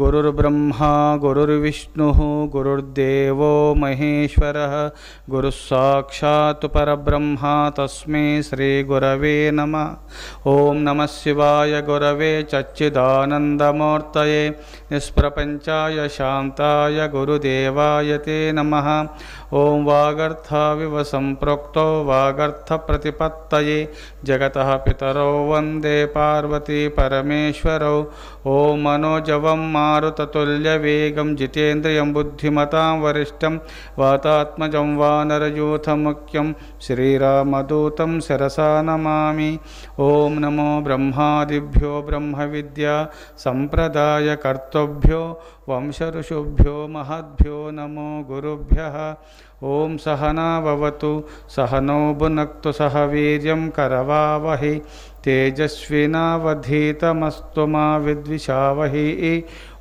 गुरुर्ब्रह्मा गुरुर्विष्णुः गुरुर्देवो महेश्वरः गुरुस्साक्षात् परब्रह्मा तस्मै श्रीगुरवे नमः। ओं नमः शिवाय गुरवे सच्चिदानन्दमूर्तये निष्प्रपञ्चाय शान्ताय गुरुदेवाय ते नमः। ओं वागर्थाविव सम्प्रोक्तो वागर्थप्रतिपत्तये जगतः पितरौ वन्दे पार्वती परमेश्वरौ। ओं मनोजवं मारुततुल्यवेगं जितेन्द्रियं बुद्धिमतां वरिष्ठं वातात्मजं वानरयूथमुख्यं श्रीरामदूतं शिरसा नमामि। ओं नमो ब्रह्मादिभ्यो ब्रह्मविद्या सम्प्रदायकर्तृभ्यो वंशऋषिभ्यो महद्भ्यो नमो गुरुभ्यः। ओं सहना भवतु सहनौ भुनक्तु सह वीर्यं करवावहै तेजस्विनावधीतमस्तु मा विद्विषावहै।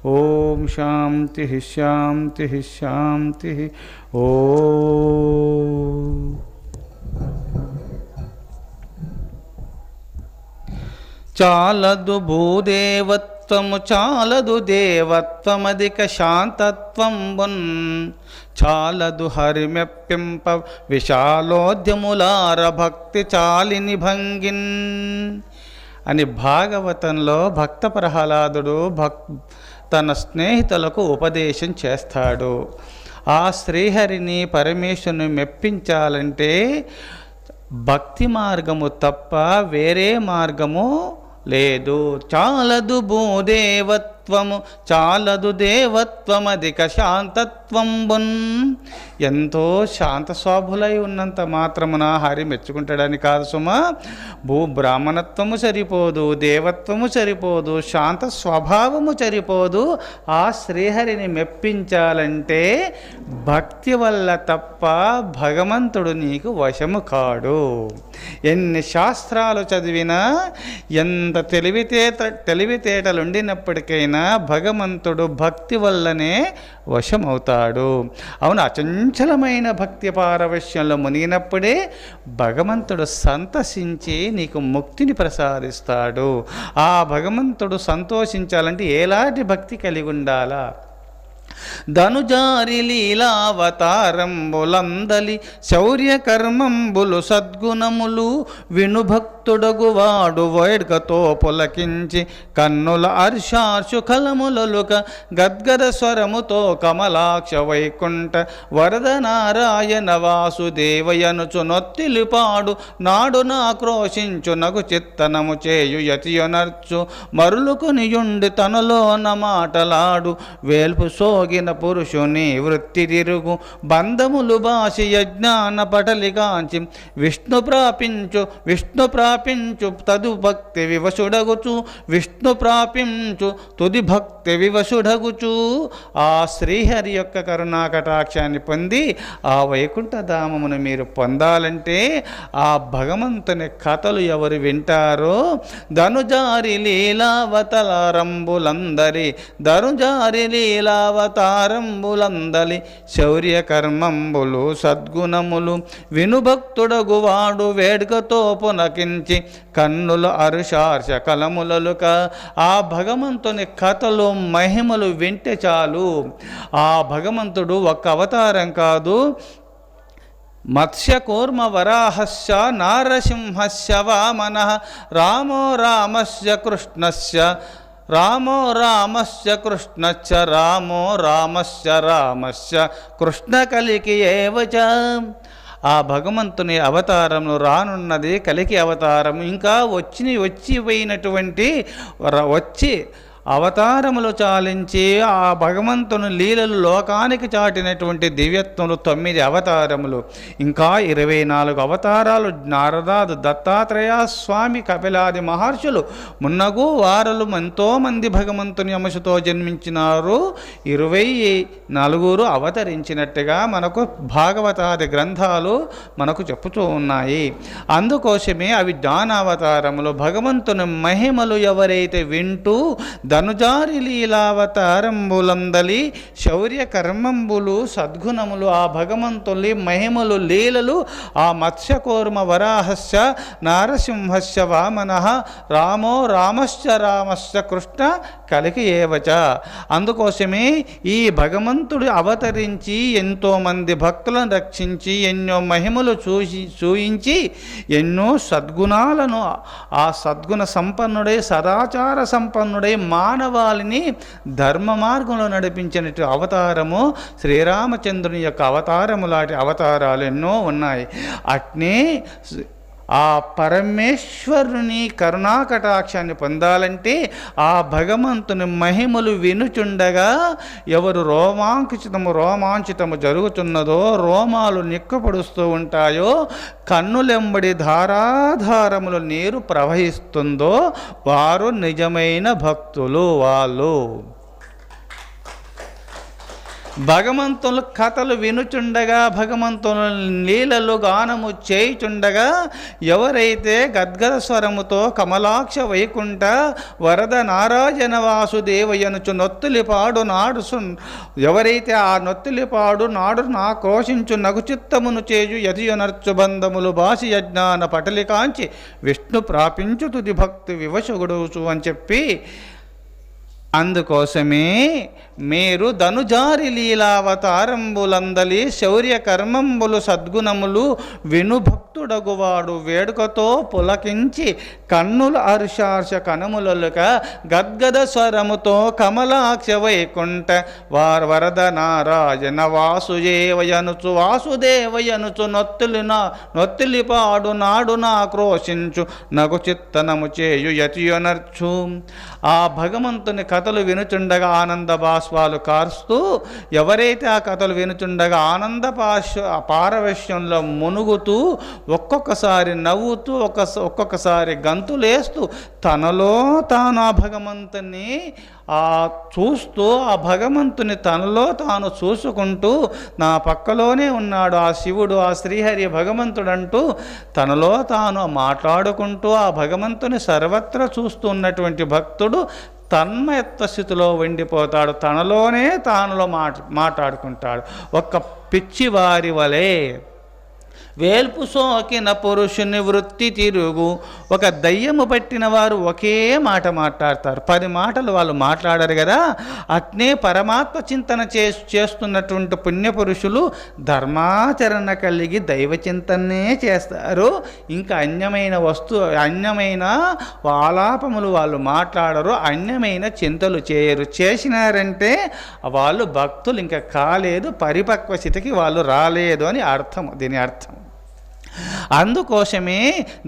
ओं शान्तिः शान्तिः शान्तिः। ओं చాలదు భూదేవత్వము చాలదు దేవత్వమధిక శాంతత్వంబున్ చాలదు హరిమెప్పింప విశాలోద్యములార భక్తి చాలిని భంగిన్ అని భాగవతంలో భక్త ప్రహ్లాదుడు తన స్నేహితులకు ఉపదేశం చేస్తాడు. ఆ శ్రీహరిని పరమేశ్వరుని మెప్పించాలంటే భక్తి మార్గము తప్ప వేరే మార్గము లేదు. చాలదు భూదేవత్వము చాలదు దేవత్వమధిక శాంతత్వంబున్ ఎంతో శాంత స్వభావులై ఉన్నంత మాత్రమున హరి మెచ్చుకుంటాడని కాదు సుమా. బ్రాహ్మణత్వము సరిపోదు, దేవత్వము సరిపోదు, శాంత స్వభావము సరిపోదు. ఆ శ్రీహరిని మెప్పించాలంటే భక్తి వల్ల తప్ప భగవంతుడు నీకు వశము కాడు. ఎన్ని శాస్త్రాలు చదివినా ఎంత తెలివితేటలు ఉండినప్పటికైనా భగవంతుడు భక్తి వల్లనే వశమవుతాడు. అవును, అచంచలమైన భక్తి పారవశ్యంలో మునిగినప్పుడే భగవంతుడు సంతసించి నీకు ముక్తిని ప్రసాదిస్తాడు. ఆ భగవంతుడు సంతోషించాలంటే ఎలాంటి భక్తి కలిగి ఉండాలా? ధనుజారి లీలావతారంబులందలి శౌర్యకర్మంబులు సద్గుణములు వినుభక్తుడగువాడు వేడ్కతో పులకించి కన్నుల హర్షార్షు కలములలుక గద్గద స్వరముతో కమలాక్ష వైకుంఠ వరద నారాయణ వాసుదేవయనుచు నొత్తిలిపాడు నాడు నాక్రోశించు నగు చిత్తనము చేయు యతియనర్చు మరులుకొనియుండి తనలోన మాటలాడు వేల్పు సోగిన పురుషుని వృత్తి తిరుగు బంధములు బాసి యజ్ఞాన పటలిగాంచి విష్ణు ప్రాపించు తదు భక్తి వివశుడగుచు విష్ణు ప్రాపించు తుది భక్తి వివశుడగుచు. ఆ శ్రీహరి యొక్క కరుణా కటాక్షాన్ని పొంది ఆ వైకుంఠధామమును మీరు పొందాలంటే ఆ భగవంతుని కథలు ఎవరు వింటారో ధనుజారి లీలావతారంబులందరి లీలావతారంబులందలి శౌర్యకర్మంబులు సద్గుణములు వినుభక్తుడగువాడు వేడుకతో పునకించి కన్నుల అరుషార్ష కలములలుక. ఆ భగవంతుని కథలు మహిమలు వింటే చాలు. ఆ భగవంతుడు ఒక్క అవతారం కాదు, మత్స్య కూర్మ వరాహస్య నారసింహస్య వామనః రామో రామస్య కృష్ణస్య రామో రామస్య కృష్ణశ్చ రామో రామస్య కృష్ణ కలికి ఏవచ. ఆ భగవంతుని అవతారంలో రానున్నది కలికి అవతారం. ఇంకా వచ్చిపోయినటువంటి అవతారములు చాలించి ఆ భగవంతుని లీలలు లోకానికి చాటినటువంటి దివ్యత్వములు 9 అవతారములు, ఇంకా 24 అవతారాలు. నారదాదు, దత్తాత్రేయ స్వామి, కపిలాది మహర్షులు మున్నగు వారలు ఎంతోమంది భగవంతుని అంశతో జన్మించినారు. 24 అవతరించినట్టుగా మనకు భాగవతాది గ్రంథాలు మనకు చెప్పుతూ ఉన్నాయి. అందుకోసమే అవి జ్ఞానావతారములు. భగవంతుని మహిమలు ఎవరైతే వింటూ ధనుజారి లీలావతారంబులందలి శౌర్య కర్మంబులు సద్గుణములు ఆ భగవంతులి మహిమలు లీలలు ఆ మత్స్యకూర్మ వరాహస్య నారసింహస్య వామనః రామో రామశ్చ కృష్ణ కలికి ఏవచ. అందుకోసమే ఈ భగవంతుడు అవతరించి ఎంతోమంది భక్తులను రక్షించి ఎన్నో మహిమలు చూయించి ఎన్నో సద్గుణాలను ఆ సద్గుణ సంపన్నుడై సదాచార సంపన్నుడై మానవాళిని ధర్మ మార్గంలో నడిపించినట్టు అవతారము శ్రీరామచంద్రుని యొక్క అవతారము లాంటి అవతారాలు ఎన్నో ఉన్నాయి. అట్నే ఆ పరమేశ్వరుని కరుణాకటాక్షాన్ని పొందాలంటే ఆ భగవంతుని మహిమలు వినుచుండగా ఎవరు రోమాంచితము జరుగుతున్నదో రోమాలు నిక్కపడుస్తూ ఉంటాయో కన్నులెంబడి ధారాధారములు నీరు ప్రవహిస్తుందో వారు నిజమైన భక్తులు. వాళ్ళు భగవంతుల కథలు వినుచుండగా భగవంతుల లీలలు గానము చేయుచుండగా ఎవరైతే గద్గద స్వరముతో కమలాక్ష వైకుంఠ వరద నారాయణ వాసుదేవయనుచు నొత్తులిపాడు నాడు ఎవరైతే ఆ నొత్తులిపాడు నాడు నా క్రోశించు నగుచిత్తమును చేజు యతియనర్చు బంధములు బాసి యజ్ఞాన పటలికాంచి విష్ణు ప్రాపించు తుది భక్తి వివశగుడుచు అని చెప్పి అందుకోసమే మీరు ధనుజారి లీలావతారంబులందలి శౌర్య కర్మంబులు సద్గుణములు వినుభక్తుడగువాడు వేడుకతో పులకించి కన్నుల హర్షార్ష కనములొలుక గద్గద స్వరముతో కమలాక్ష వైకుంఠ వరద నారాయణ వాసుదేవయనుచు నొత్తులిపాడు నాడు నా క్రోశించు నగు చిత్తనము చేయు యతియొనర్చు. ఆ భగవంతుని కథలు వినుచుండగా ఆనంద బాష్పాలు కారుస్తూ ఎవరైతే ఆ కథలు వినుచుండగా ఆనంద పారవశ్యంలో మునుగుతూ ఒక్కొక్కసారి నవ్వుతూ ఒక్కొక్కసారి గంతులేస్తూ తనలో తాను ఆ భగవంతుని చూస్తూ ఆ భగవంతుని తనలో తాను చూసుకుంటూ నా పక్కలోనే ఉన్నాడు ఆ శివుడు ఆ శ్రీహరి భగవంతుడు అంటూ తనలో తాను మాట్లాడుకుంటూ ఆ భగవంతుని సర్వత్రా చూస్తూ ఉన్నటువంటి భక్తుడు తన్మయత్వ స్థితిలో ఉండిపోతాడు. తనలోనే తానులో మాట్లాడుకుంటాడు. ఒక్క పిచ్చివారి వలె వేల్పు సోకిన పురుషుని వృత్తి తిరుగు. ఒక దయ్యము పట్టిన వారు ఒకే మాట మాట్లాడతారు, 10 మాటలు వాళ్ళు మాట్లాడారు కదా. అట్నే పరమాత్మ చింతన చేస్తున్నటువంటి పుణ్యపురుషులు ధర్మాచరణ కలిగి దైవ చింతనే చేస్తారు. ఇంకా అన్యమైన ఆలాపములు వాళ్ళు మాట్లాడరు, అన్యమైన చింతలు చేయరు. చేసినారంటే వాళ్ళు భక్తులు ఇంకా కాలేదు, పరిపక్వ స్థితికి వాళ్ళు రాలేదు అని అర్థం. దీని అర్థం అందుకోసమే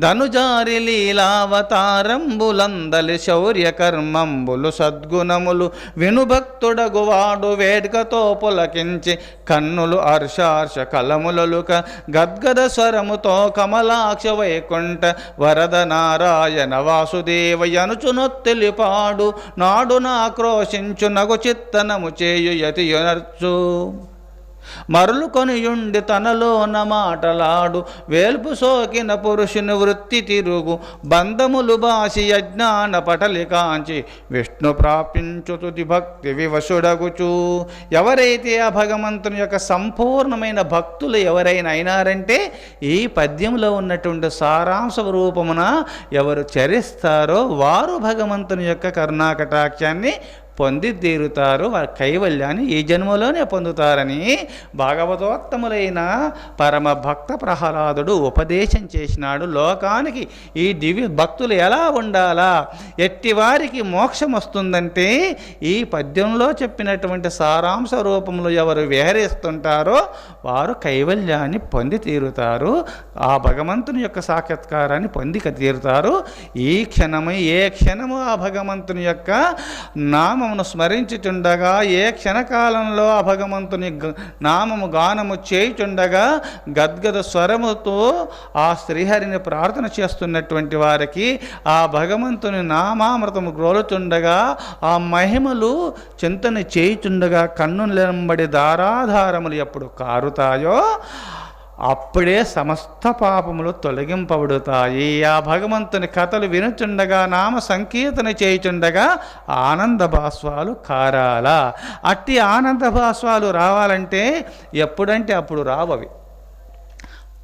ధనుజారి లీలావతారంబులందలి శౌర్య కర్మంబులు సద్గుణములు వినుభక్తుడగువాడు వేడుకతో పులకించి కన్నులు హర్షార్ష కలములలుక గద్గద స్వరముతో కమలాక్ష వైకుంఠ వరద నారాయణ వాసుదేవయనుచు నొత్తిలిపాడు నాడు నా క్రోశించు నగు చిత్తనము చేయు యతియొనర్చు. మరులు కొనియుండి తనలోన మాటలాడు వేల్పు సోకిన పురుషుని వృత్తి తిరుగు బంధములు బాసి యజ్ఞాన పటలికాంచి విష్ణు ప్రాపించు తుది భక్తి వివశుడగుచు. ఎవరైతే ఆ భగవంతుని యొక్క సంపూర్ణమైన భక్తులు ఎవరైనా అయినారంటే ఈ పద్యంలో ఉన్నటువంటి సారాంశ రూపమున ఎవరు చరిస్తారో వారు భగవంతుని యొక్క కరుణాకటాక్షాన్ని పొంది తీరుతారు. వారి కైవల్యాన్ని ఈ జన్మలోనే పొందుతారని భాగవతోత్తములైన పరమ భక్త ప్రహ్లాదుడు ఉపదేశం చేసినాడు. లోకానికి ఈ దివ్య భక్తులు ఎలా ఉండాలా, ఎట్టి వారికి మోక్షం వస్తుందంటే ఈ పద్యంలో చెప్పినటువంటి సారాంశ రూపంలో ఎవరు విహరిస్తుంటారో వారు కైవల్యాన్ని పొంది తీరుతారు. ఆ భగవంతుని యొక్క సాక్షాత్కారాన్ని పొంది తీరుతారు. ఏ క్షణము ఆ భగవంతుని యొక్క నామమును స్మరించుచుండగా ఏ క్షణకాలంలో ఆ భగవంతుని నామము గానము చేయుచుండగా గద్గద స్వరముతో ఆ శ్రీహరిని ప్రార్థన చేస్తున్నటువంటి వారికి ఆ భగవంతుని నామామృతము గ్రోలుచుండగా ఆ మహిమలు చింతన చేయుచుండగా కన్నులెంబడి ధారాధారములు ఎప్పుడు కారుతాయో అప్పుడే సమస్త పాపములు తొలగింపబడుతాయి. ఆ భగవంతుని కథలు వినుచుండగా, నామ సంకీర్తన చేయుచుండగా ఆనంద భాస్వాలు కారాల. అట్టి ఆనంద భాస్వాలు రావాలంటే ఎప్పుడంటే అప్పుడు రావవి.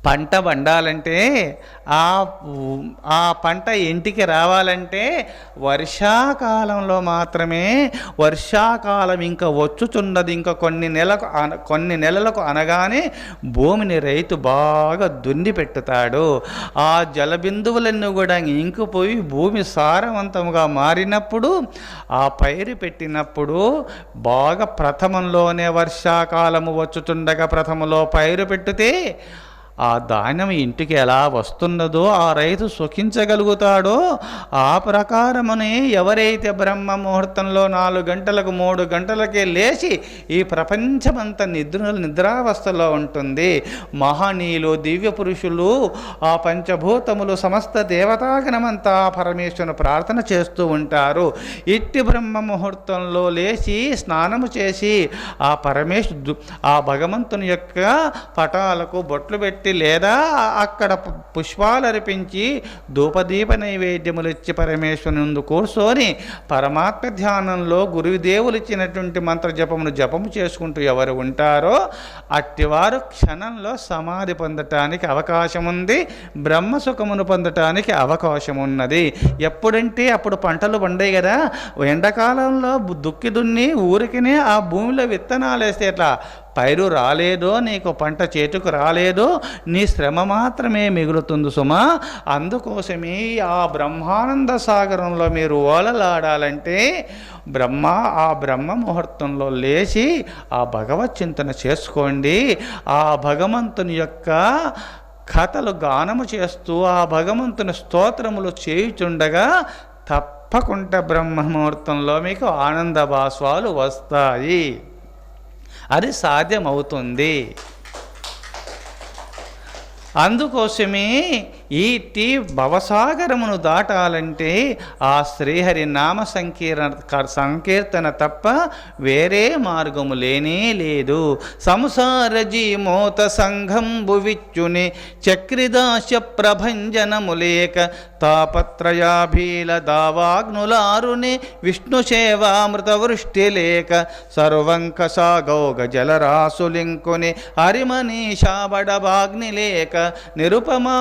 పంట పండాలంటే ఆ పంట ఇంటికి రావాలంటే వర్షాకాలంలో మాత్రమే. వర్షాకాలం ఇంకా వచ్చుచున్నది, ఇంకా కొన్ని నెలలకు అనగానే భూమిని రైతు బాగా దున్ని పెట్టుతాడు. ఆ జలబిందువులన్నీ కూడా ఇంకిపోయి భూమి సారవంతముగా మారినప్పుడు, ఆ పైరు పెట్టినప్పుడు బాగా ప్రథమంలోనే వర్షాకాలము వచ్చుచుండగా ప్రథమలో పైరు పెట్టితే ఆ ధాన్యం ఇంటికి ఎలా వస్తున్నదో ఆ రైతు సుఖించగలుగుతాడో, ఆ ప్రకారమని ఎవరైతే బ్రహ్మ ముహూర్తంలో 4 గంటలకు 3 గంటలకే లేచి ఈ ప్రపంచమంతా నిద్రావస్థలో ఉంటుంది. మహనీయులు, దివ్య పురుషులు, ఆ పంచభూతములు, సమస్త దేవతాగణమంతా పరమేశ్వరుని ప్రార్థన చేస్తూ ఉంటారు. ఇట్టి బ్రహ్మ ముహూర్తంలో లేచి స్నానము చేసి ఆ భగవంతుని యొక్క పటాలకు బొట్లు పెట్టి లేదా అక్కడ పుష్పాలు అర్పించి ధూపదీప నైవేద్యములు ఇచ్చి పరమేశ్వరుని ముందు కూర్చొని పరమాత్మ ధ్యానంలో గురుదేవులు ఇచ్చినటువంటి మంత్ర జపము చేసుకుంటూ ఎవరు ఉంటారో అట్టివారు క్షణంలో సమాధి పొందటానికి అవకాశం ఉంది, బ్రహ్మసుఖమును పొందటానికి అవకాశం ఉన్నది. ఎప్పుడంటే అప్పుడు పంటలు పండాయి కదా. ఎండాకాలంలో దుక్కి దున్ని ఊరికినే ఆ భూమిలో విత్తనాలు వేస్తే ఎట్లా పైరు రాలేదో, నీకు పంట చేతుకు రాలేదో, నీ శ్రమ మాత్రమే మిగులుతుంది సుమా. అందుకోసమే ఆ బ్రహ్మానంద సాగరంలో మీరు ఓలలాడాలంటే ఆ బ్రహ్మ ముహూర్తంలో లేచి ఆ భగవత్ చింతన చేసుకోండి. ఆ భగవంతుని యొక్క కథలు గానము చేస్తూ ఆ భగవంతుని స్తోత్రములు చేయుచుండగా తప్పకుండా బ్రహ్మ ముహూర్తంలో మీకు ఆనంద భాస్వాలు వస్తాయి. అది సాధ్యమవుతుంది. అందుకోసమే ఈ భవసాగరమును దాటాలంటే ఆ శ్రీహరి నామ సంకీర్తన తప్ప వేరే మార్గము లేనే లేదు. సంసార జీమోత సంఘంబు విచ్చుని చక్రిదాశ ప్రభంజనము లేక తాపత్రయాభీల దావాగ్నులారుని విష్ణు సేవామృత వృష్టి లేక సర్వంక సాగౌగ జలరాసులింకుని హరిమనీషాబడబాగ్ని లేక నిరుపమా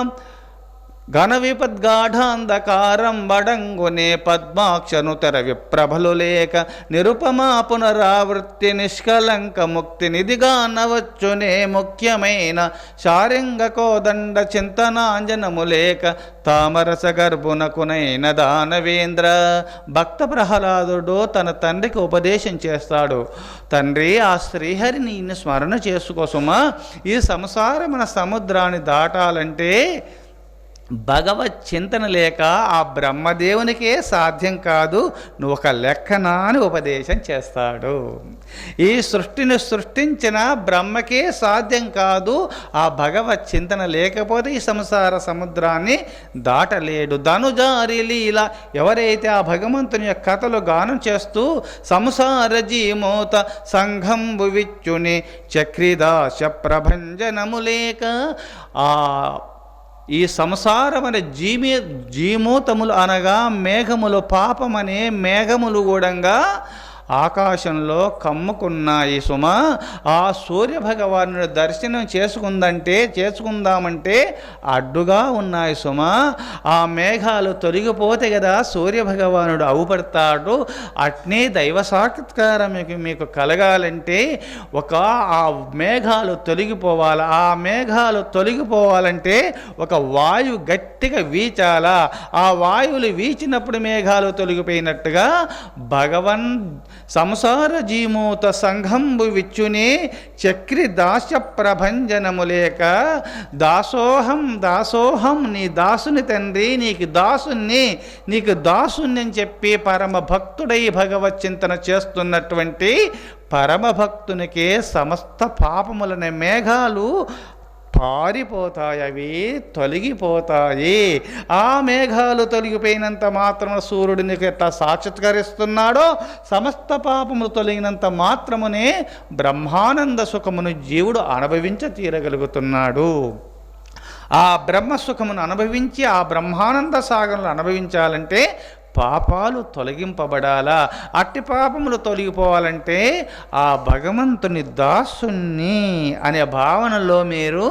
ఘన విపద్గాఢాంధకారం బడంగునే పద్మాక్షను తెర విప్రభలు లేక నిరుపమా పునరావృత్తి నిష్కలంక ముక్తి నిధిగా నవచ్చునే ముఖ్యమైన శారింగ కోదండ చింతనాంజనము లేక తామరస గర్భునకునైన దానవేంద్ర. భక్త ప్రహ్లాదుడు తన తండ్రికి ఉపదేశం చేస్తాడు. తండ్రి, ఆ శ్రీహరిని స్మరణ చేసుకోసమా ఈ సంసారమున సముద్రాన్ని దాటాలంటే భగవత్ చింతన లేక ఆ బ్రహ్మదేవునికే సాధ్యం కాదు, నువ్వు ఒక లెక్కనా అని ఉపదేశం చేస్తాడు. ఈ సృష్టిని సృష్టించిన బ్రహ్మకే సాధ్యం కాదు, ఆ భగవత్ చింతన లేకపోతే ఈ సంసార సముద్రాన్ని దాటలేడు. ధనుజారి లీల ఎవరైతే ఆ భగవంతుని యొక్క కథలు గానం చేస్తూ సంసార జీమోత సంఘంబు విచ్చుని చక్రిదాశ ప్రభంజనము లేక ఈ సంసారమనే జీమూతములు అనగా మేఘములు, పాపమనే మేఘములు కూడంగా ఆకాశంలో కమ్ముకున్నాయి సుమ. ఆ సూర్య భగవానుడి దర్శనం చేసుకుందామంటే అడ్డుగా ఉన్నాయి సుమ. ఆ మేఘాలు తొలగిపోతే కదా సూర్య భగవానుడు అవుపడతాడు. అట్నే దైవ సాక్షాత్కారం మీకు కలగాలంటే ఆ మేఘాలు తొలగిపోవాలి. ఆ మేఘాలు తొలగిపోవాలంటే ఒక వాయువు గట్టిగా వీచాలా. ఆ వాయువులు వీచినప్పుడు మేఘాలు తొలగిపోయినట్టుగా భగవన్ సంసార జీమూత సంఘంబు విచ్చుని చక్రి దాస ప్రభంజనము లేక దాసోహం నీ దాసుని తండ్రి, నీకు దాసుని అని చెప్పి పరమ భక్తుడై భగవత్ చింతన చేస్తున్నటువంటి పరమభక్తునికే సమస్త పాపములనే మేఘాలు పారిపోతాయి, అవి తొలగిపోతాయి. ఆ మేఘాలు తొలగిపోయినంత మాత్రమున సూర్యుడు నీకు ఎట్లా సాక్షాత్కరిస్తున్నాడో సమస్త పాపములు తొలగినంత మాత్రమునే బ్రహ్మానంద సుఖమును జీవుడు అనుభవించ తీరగలుగుతున్నాడు. ఆ బ్రహ్మసుఖమును అనుభవించి ఆ బ్రహ్మానంద సాగరంలో అనుభవించాలంటే పాపాలు తొలగింపబడాలా. అట్టి పాపములు తొలగిపోవాలంటే ఆ భగవంతుని దాసుని అనే భావనలో మీరు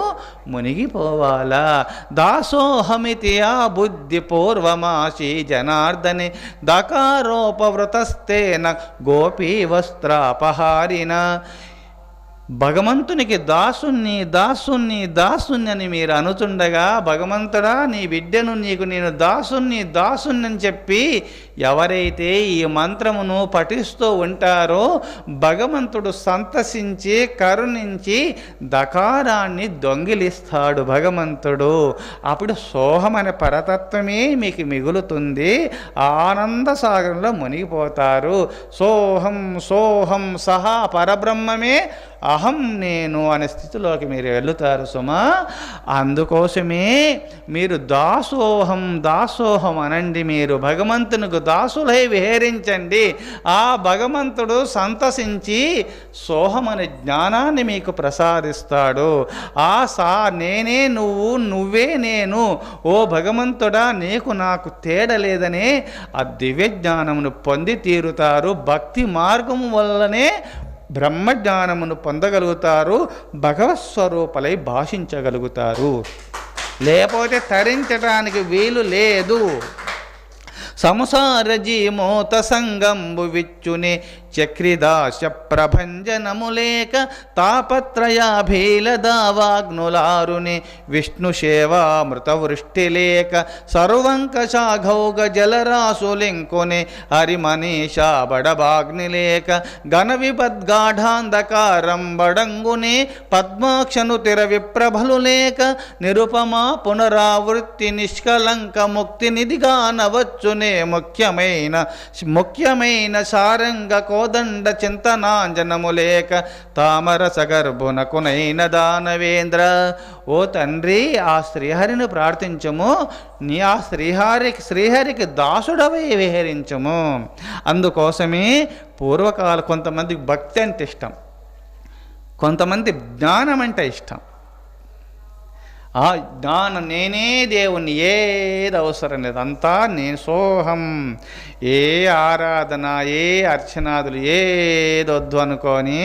మునిగిపోవాలా. దాసోహమితి ఆ బుద్ధి పూర్వమాసి జనార్దనే దకారోపవృతస్తేన గోపీ వస్త్రాపహారిన. భగవంతునికి దాసుని దాసుని దాసుని అని మీరు అనుచుండగా, భగవంతుడా నీ బిడ్డను నీకు నేను దాసుని దాసుని అని చెప్పి ఎవరైతే ఈ మంత్రమును పఠిస్తూ ఉంటారో భగవంతుడు సంతసించి కరుణించి దకారాన్ని దొంగిలిస్తాడు భగవంతుడు. అప్పుడు సోహం అనే పరతత్వమే మీకు మిగులుతుంది. ఆనంద సాగరంలో మునిగిపోతారు. సోహం సోహం సహా పరబ్రహ్మమే అహం నేను అనే స్థితిలోకి మీరు వెళుతారు సుమా. అందుకోసమే మీరు దాసోహం దాసోహం అనండి. మీరు భగవంతునికి దాసులై విహరించండి. ఆ భగవంతుడు సంతసించి సోహం అనే జ్ఞానాన్ని మీకు ప్రసాదిస్తాడు. నేనే నువ్వు నువ్వే నేను, ఓ భగవంతుడా నీకు నాకు తేడలేదనే ఆ దివ్య జ్ఞానమును పొంది తీరుతారు. భక్తి మార్గము వల్లనే బ్రహ్మజ్ఞానమును పొందగలుగుతారు. భగవత్స్వరూపలై భాషించగలుగుతారు. లేకపోతే తరించడానికి వీలు లేదు. సంసార జీమోత సంగంబు విచ్చునే చక్రిదాశ ప్రభంజనములేక తాపత్రయాభీలదావాగ్నులారుని విష్ణు సేవామృత వృష్టి లేక సర్వంక శాఘౌగ జలరాసులింకుని హరిమనీషా బడబాగ్ని లేక ఘన విపద్గాఢాంధకారం బడంగునే పద్మాక్షను తిర విప్రభలు లేక నిరుపమా పునరావృత్తి నిష్కలంక ముక్తి నిధిగా నవచ్చునే ముఖ్యమైన సారంగ కోదండ చింతనాంజనము లేక తామరస గర్భునకునైన దానవేంద్ర. ఓ తండ్రి ఆ శ్రీహరిని ప్రార్థించము. నీ ఆ శ్రీహరికి దాసుడవై విహరించము. అందుకోసమే పూర్వకాల కొంతమందికి భక్తి అంటే ఇష్టం, కొంతమంది జ్ఞానం అంటే ఇష్టం. ఆ జ్ఞానం నేనే దేవుణ్ణి, ఏది అవసరం లేదు, అంతా నేను సోహం, ఏ ఆరాధన ఏ అర్చనాదులు ఏదొద్దు అనుకొని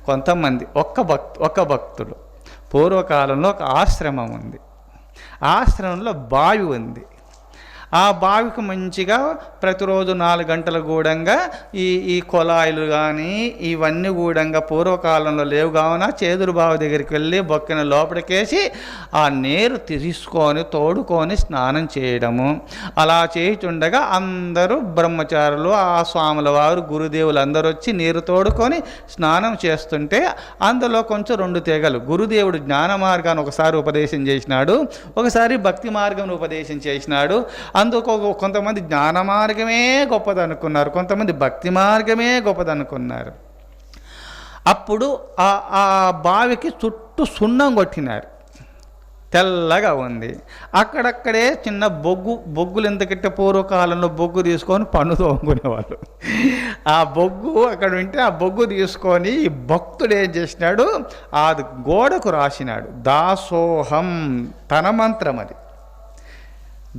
కొంతమంది ఒక్క భక్తుడు. పూర్వకాలంలో ఒక ఆశ్రమం ఉంది. ఆశ్రమంలో బావి ఉంది. ఆ బావికి మంచిగా ప్రతిరోజు 4 గంటల గూడంగా ఈ కొలాయిలు కానీ ఇవన్నీ గూడంగా పూర్వకాలంలో లేవు కావున చేదురు బావి దగ్గరికి వెళ్ళి బొక్కిన లోపలికేసి ఆ నీరు తీసుకొని తోడుకొని స్నానం చేయడము. అలా చేయుచుండగా అందరూ బ్రహ్మచారులు ఆ స్వాముల వారు గురుదేవులు అందరూ వచ్చి నీరు తోడుకొని స్నానం చేస్తుంటే అందులో కొంచెం 2 తెగలు. గురుదేవుడు జ్ఞాన మార్గాన్ని ఒకసారి ఉపదేశం చేసినాడు, ఒకసారి భక్తి మార్గం ఉపదేశం చేసినాడు. అందుకు కొంతమంది జ్ఞాన మార్గమే గొప్పదనుకున్నారు, కొంతమంది భక్తి మార్గమే గొప్పదనుకున్నారు. అప్పుడు ఆ బావికి చుట్టూ సున్నం కొట్టినారు, తెల్లగా ఉంది. అక్కడక్కడే చిన్న బొగ్గులు ఎందుకంటే పూర్వకాలంలో బొగ్గు తీసుకొని పన్ను తోముకునేవాళ్ళు. ఆ బొగ్గు అక్కడ ఉంటే ఆ బొగ్గు తీసుకొని ఈ భక్తుడు ఏం చేసినాడు, ఆ గోడకు రాసినాడు దాసోహం. తన మంత్రం అది.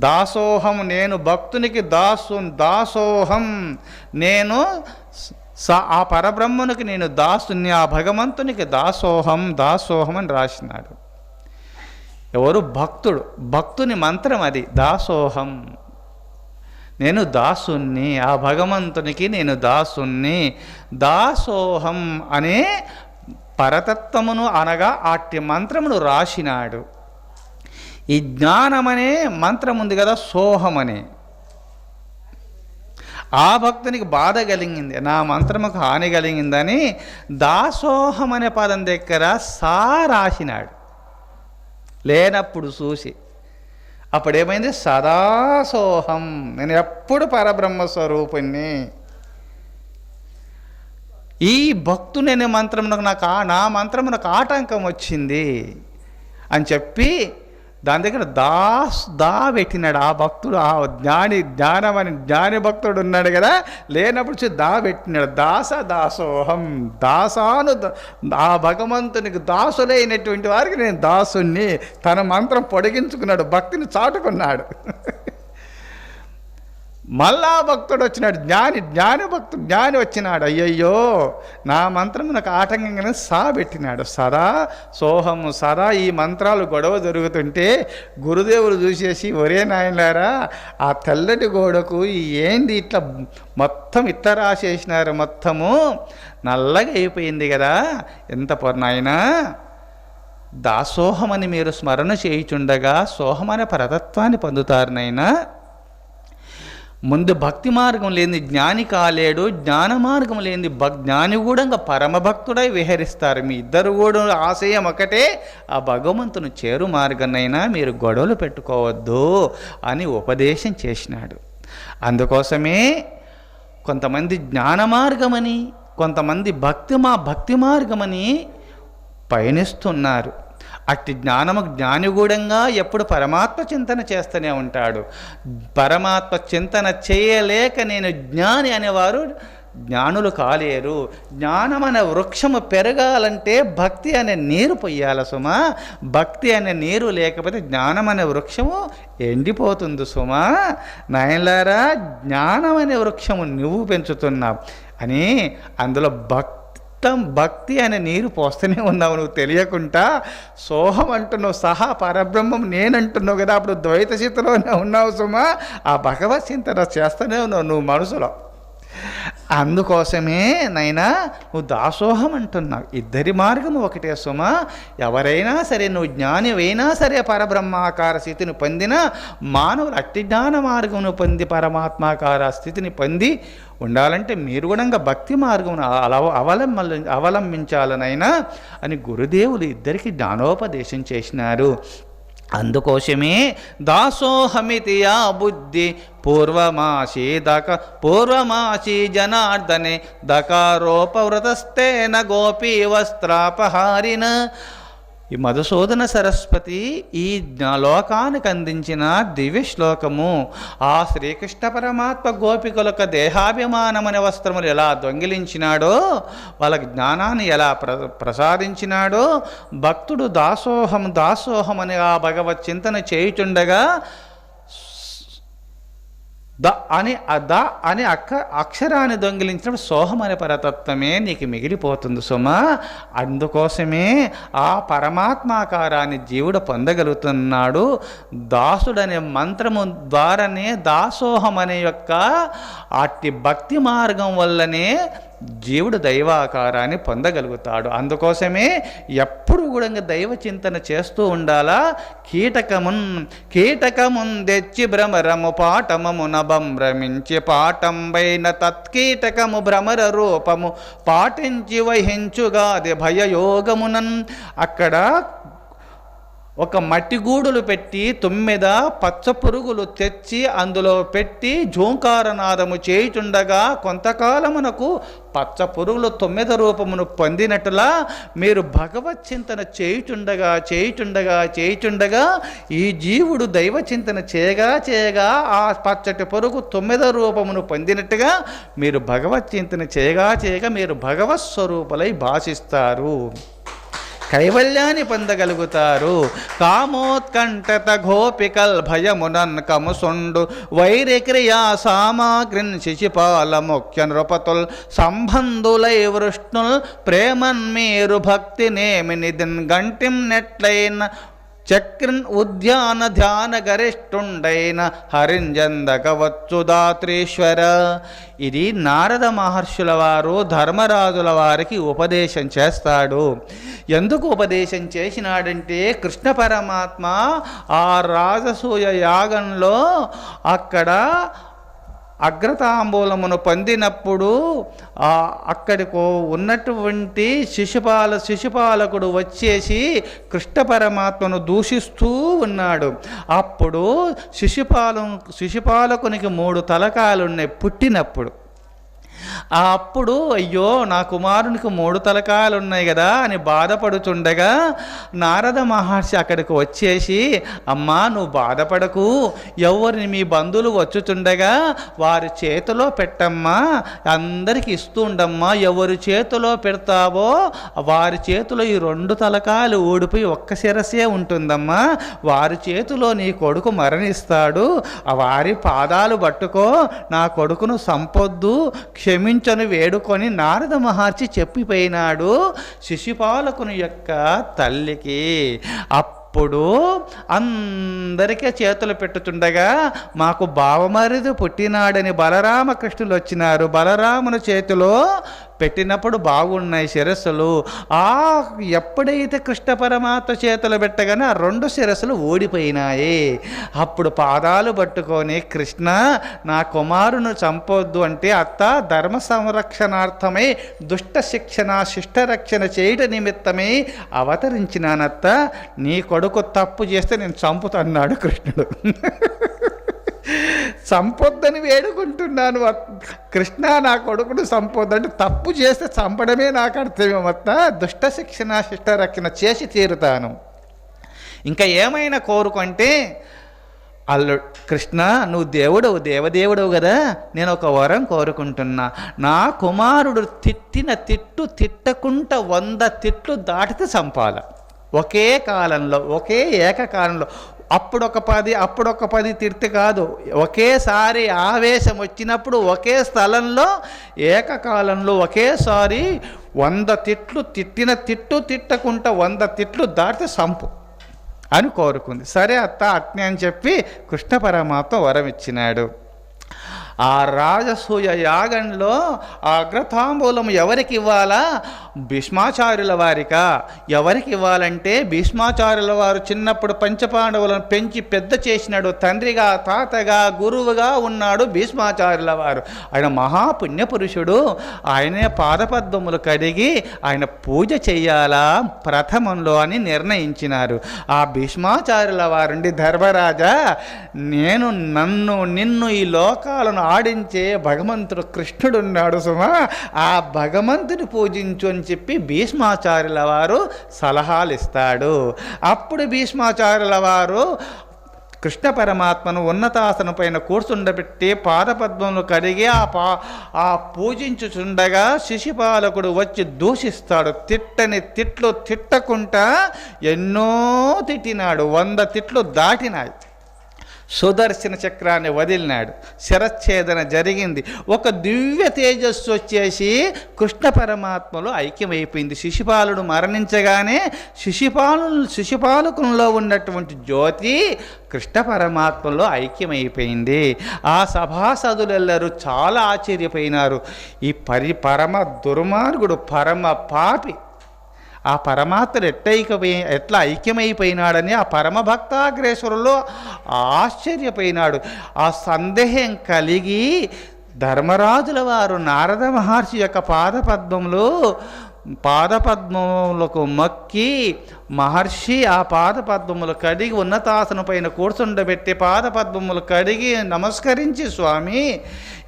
దాసోహం నేను భక్తునికి దాసోహం నేను ఆ పరబ్రహ్మనికి నేను దాసుని, ఆ భగవంతునికి దాసోహం దాసోహం అని రాసినాడు. ఎవరు? భక్తుడు. భక్తుని మంత్రం అది దాసోహం. నేను దాసుని, ఆ భగవంతునికి నేను దాసుని. దాసోహం అనే పరతత్వమును అనగా అట్టి మంత్రమును రాసినాడు. ఈ జ్ఞానమనే మంత్రం ఉంది కదా, సోహమని. ఆ భక్తునికి బాధ కలిగింది, నా మంత్రముకు హాని కలిగిందని దాసోహం అనే పదం దగ్గర సా రాసినాడు. లేనప్పుడు చూసి అప్పుడేమైంది, సదాసోహం, నేను ఎప్పుడు పరబ్రహ్మస్వరూపుణ్ణి. ఈ భక్తుని అనే మంత్రమునకు నా మంత్రమునకు ఆటంకం వచ్చింది. అని చెప్పి దాని దగ్గర దా పెట్టినాడు. ఆ భక్తుడు, ఆ జ్ఞాని భక్తుడు ఉన్నాడు కదా, లేనప్పుడు చూసి దా పెట్టినాడు. దాసోహం, ఆ భగవంతునికి దాసులైనటువంటి వారికి నేను దాసుని. తన మంత్రం పొడిగించుకున్నాడు, భక్తిని చాటుకున్నాడు. మళ్ళా భక్తుడు వచ్చినాడు, జ్ఞాని వచ్చినాడు. అయ్యయ్యో, నా మంత్రం నాకు ఆటంకంగానే పెట్టినాడు. సదా సోహము, సదా ఈ మంత్రాలు గొడవ జరుగుతుంటే గురుదేవులు చూసేసి, ఒరే నాయనలారా, ఆ తెల్లటి గోడకు ఏంది ఇట్లా మొత్తం ఇట్లా రాసేసినారు, మొత్తము నల్లగా అయిపోయింది కదా, ఎంత నాయనా, దాసోహమని మీరు స్మరణ చేయుచుండగా సోహమనే పరతత్వాన్ని పొందుతారు నాయనా. ముందు భక్తి మార్గం లేని జ్ఞాని కాలేడు, జ్ఞాన మార్గం లేని జ్ఞాని కూడా ఇంకా పరమభక్తుడై విహరిస్తారు. మీ ఇద్దరు కూడా ఆశయం ఒకటే, ఆ భగవంతుని చేరు మార్గనైనా మీరు గొడవలు పెట్టుకోవద్దు అని ఉపదేశం చేసినాడు. అందుకోసమే కొంతమంది జ్ఞాన మార్గమని, కొంతమంది భక్తి మార్గమని పయనిస్తున్నారు. అట్టి జ్ఞానిగూఢంగా ఎప్పుడు పరమాత్మ చింతన చేస్తూనే ఉంటాడు. పరమాత్మ చింతన చేయలేక నేను జ్ఞాని అనేవారు జ్ఞానులు కాలేరు. జ్ఞానం అనే వృక్షము పెరగాలంటే భక్తి అనే నీరు పొయ్యాల సుమా. భక్తి అనే నీరు లేకపోతే జ్ఞానం అనే వృక్షము ఎండిపోతుంది సుమా. నాయనలారా, జ్ఞానం అనే వృక్షము నువ్వు పెంచుతున్నావు అని అందులో భక్తి అనే నీరు పోస్తూనే ఉన్నావు. నువ్వు తెలియకుండా సోహం అంటున్నావు, సహా పరబ్రహ్మం నేనంటున్నావు కదా, అప్పుడు ద్వైత స్థితిలోనే ఉన్నావు సుమా. ఆ భగవత్ చింతన చేస్తూనే ఉన్నావు నువ్వు మనసులో. అందుకోసమే నైనా నువ్వు దాసోహం అంటున్నావు. ఇద్దరి మార్గము ఒకటే సుమా. ఎవరైనా సరే, నువ్వు జ్ఞానివైనా సరే, పరబ్రహ్మాకార స్థితిని పొందిన మానవులు అట్టి జ్ఞాన మార్గమును పొంది పరమాత్మాకార స్థితిని పొంది ఉండాలంటే మీరు కూడా భక్తి మార్గమును అవలంబించాలనైనా అని గురుదేవులు ఇద్దరికి జ్ఞానోపదేశం చేసినారు. అందుకోసమే దాసోహమితి యా బుద్ధి పూర్వమాసి జనార్దనే దకారోపవృతస్తేన గోపీ వస్త్రాపహారిన. ఈ మధుసూదన సరస్వతి ఈ లోకానికి అందించిన దివ్య శ్లోకము. ఆ శ్రీకృష్ణ పరమాత్మ గోపికలకు దేహాభిమానమనే వస్త్రములు ఎలా దొంగిలించినాడో, వాళ్ళకి జ్ఞానాన్ని ఎలా ప్రసాదించినాడో, భక్తుడు దాసోహం అని ఆ భగవత్ చింతన చేయుచుండగా అని అక్షరాన్ని దొంగిలించినప్పుడు సోహం అనే పరతత్వమే నీకు మిగిలిపోతుంది సుమా. అందుకోసమే ఆ పరమాత్మాకారాన్ని జీవుడు పొందగలుగుతున్నాడు. దాసుడనే మంత్రము ద్వారానే దాసోహం అనే యొక్క అట్టి భక్తి మార్గం వల్లనే జీవుడు దైవాకారాన్ని పొందగలుగుతాడు. అందుకోసమే ఎప్పుడు కూడా దైవ చింతన చేస్తూ ఉండాలా. కీటకముందెచ్చి భ్రమరము పాఠమమున భ్రమించి పాఠంబైన తత్కీటకము భ్రమర రూపము పాటించి వహించుగాది భయయోగమునన్. అక్కడ ఒక మట్టి గూడులు పెట్టి 9 పచ్చ పురుగులు తెచ్చి అందులో పెట్టి జోంకారనాదము చేయుచుండగా కొంతకాలమునకు పచ్చ పురుగులు 9 రూపమును పొందినట్లా మీరు భగవత్ చింతన చేయుచుండగా ఈ జీవుడు దైవ చింతన చేయగా ఆ పచ్చటి పురుగు 9 రూపమును పొందినట్టుగా మీరు భగవత్ చింతన చేయగా మీరు భగవత్ స్వరూపులై భాషిస్తారు, కైవల్యాన్ని పొందగలుగుతారు. కామోత్కంఠత గోపికల్ భయమునన్ కముసుండు వైరిక్రియా సామాగ్రిన్ శిశిపాల ముఖ్య నృపతుల్ సంబంధులై వృష్ణుల్ ప్రేమన్ మీరు భక్తి నేమి నిధిన్ గంటిం నెట్లైన చక్రన్ ఉద్యాన ధ్యాన గరిష్ఠుండైన హరింజందకవచ్చు దాత్రీశ్వర. ఇది నారద మహర్షుల వారు ధర్మరాజుల వారికి ఉపదేశం చేస్తాడు. ఎందుకు ఉపదేశం చేసినాడంటే కృష్ణ పరమాత్మ ఆ రాజసూయ యాగంలో అక్కడ అగ్రతాంబూలమును పొందినప్పుడు అక్కడికి ఉన్నటువంటి శిశుపాలకుడు వచ్చేసి కృష్ణ పరమాత్మను దూషిస్తూ ఉన్నాడు. అప్పుడు శిశుపాలకునికి 3 తలకాయలు ఉన్నాయి పుట్టినప్పుడు. అప్పుడు అయ్యో నా కుమారునికి 3 తలకాయలు ఉన్నాయి కదా అని బాధపడుచుండగా నారద మహర్షి అక్కడికి వచ్చేసి, అమ్మా నువ్వు బాధపడకు, ఎవరిని మీ బంధువులు వచ్చుచుండగా వారి చేతిలో పెట్టమ్మా, అందరికి ఇస్తూ ఉండమ్మా, ఎవరి చేతిలో పెడతావో వారి చేతిలో ఈ 2 తలకాయలు ఊడిపోయి ఒక్క శిరస్సే ఉంటుందమ్మా, వారి చేతిలో నీ కొడుకు మరణిస్తాడు, వారి పాదాలు పట్టుకో, నా కొడుకును సంపొద్దు, క్షమించను వేడుకొని నారద మహర్షి చెప్పిపోయినాడు శిశుపాలకుని యొక్క తల్లికి. అప్పుడు అందరికీ చేతులు పెట్టుతుండగా మాకు బావమరిది పుట్టినాడని బలరామకృష్ణులు వచ్చినారు. బలరాముని చేతిలో పెట్టినప్పుడు బాగున్నాయి శిరస్సులు. ఎప్పుడైతే కృష్ణ పరమాత్మ చేతులు పెట్టగానే ఆ 2 శిరస్సులు ఓడిపోయినాయి. అప్పుడు పాదాలు పట్టుకొని, కృష్ణ నా కుమారును చంపొద్దు అంటే, అత్త ధర్మ సంరక్షణార్థమై దుష్ట శిక్షణ శిష్టరక్షణ చేయట నిమిత్తమై అవతరించినానత్త, నీ కొడుకు తప్పు చేస్తే నేను చంపుతున్నాడు కృష్ణుడు. సంపొద్దని వేడుకుంటున్నాను కృష్ణ, నా కొడుకును సంపొద్దంటే తప్పు చేస్తే చంపడమే నాకు అర్థమేమత్త, దుష్ట శిక్షణ శిష్టరక్షణ చేసి తీరుతాను. ఇంకా ఏమైనా కోరుకుంటే, కృష్ణ నువ్వు దేవుడవు, దేవదేవుడవు కదా, నేను ఒక వరం కోరుకుంటున్నా, నా కుమారుడు తిట్టిన తిట్టు తిట్టకుండా 100 తిట్లు దాటితే చంపాల, ఒకే కాలంలో, ఒకే ఏకకాలంలో. అప్పుడొక 10 తిడితే కాదు, ఒకేసారి ఆవేశం వచ్చినప్పుడు ఒకే స్థలంలో ఏకకాలంలో ఒకేసారి 100 తిట్లు, తిట్టిన తిట్టు తిట్టకుండా 100 తిట్లు దాటితే సంపు అని కోరుకుంది. సరే అత్త అట్నే అని చెప్పి కృష్ణ పరమాత్మ వరం ఇచ్చినాడు. ఆ రాజసూయ యాగంలో ఆ అగ్రతాంబూలం ఎవరికి ఇవ్వాలా? భీష్మాచార్యుల వారిక. ఎవరికి ఇవ్వాలంటే, భీష్మాచార్యుల వారు చిన్నప్పుడు పంచపాండవులను పెంచి పెద్ద చేసినాడు, తండ్రిగా తాతగా గురువుగా ఉన్నాడు భీష్మాచార్యుల వారు. ఆయన మహాపుణ్యపురుషుడు. ఆయనే పాదపద్మములు కడిగి ఆయన పూజ చెయ్యాలా ప్రథమంలో అని నిర్ణయించినారు. ఆ భీష్మాచార్యుల వారుండి, ధర్మరాజా నిన్ను ఈ లోకాలను ఆడించే భగవంతుడు కృష్ణుడున్నాడు సుమా, ఆ భగవంతుని పూజించు అని చెప్పి భీష్మాచార్యుల వారు సలహాలు ఇస్తాడు. అప్పుడు భీష్మాచార్యుల వారు కృష్ణ పరమాత్మను ఉన్నతాసనం పైన కూర్చుండబెట్టి పాదపద్మములు కడిగి ఆ పూజించుచుండగా శిశుపాలకుడు వచ్చి దూషిస్తాడు. తిట్టని తిట్లు తిట్టకుండా ఎన్నో తిట్టినాడు, 100 తిట్లు దాటినాయి. సుదర్శన చక్రాన్ని వదిలినాడు, శరచ్ఛేదన జరిగింది. ఒక దివ్య తేజస్సు వచ్చేసి కృష్ణ పరమాత్మలో ఐక్యమైపోయింది. శిశుపాలుడు మరణించగానే శిశుపాలకునిలో ఉన్నటువంటి జ్యోతి కృష్ణ పరమాత్మలో ఐక్యమైపోయింది. ఆ సభాసదులెల్లరూ చాలా ఆశ్చర్యపోయినారు. ఈ పరమ దుర్మార్గుడు, పరమ పాపి ఆ పరమాత్ముడు ఎట్లా ఐక్యమైపోయినాడని ఆ పరమభక్తాగ్రేశ్వరులో ఆశ్చర్యపోయినాడు. ఆ సందేహం కలిగి ధర్మరాజుల వారు నారద మహర్షి యొక్క పాదపద్మములకు మొక్కి, మహర్షి ఆ పాదపద్మములు కడిగి ఉన్నతాసనం పైన కూర్చుండబెట్టి పాదపద్మములు కడిగి నమస్కరించి, స్వామి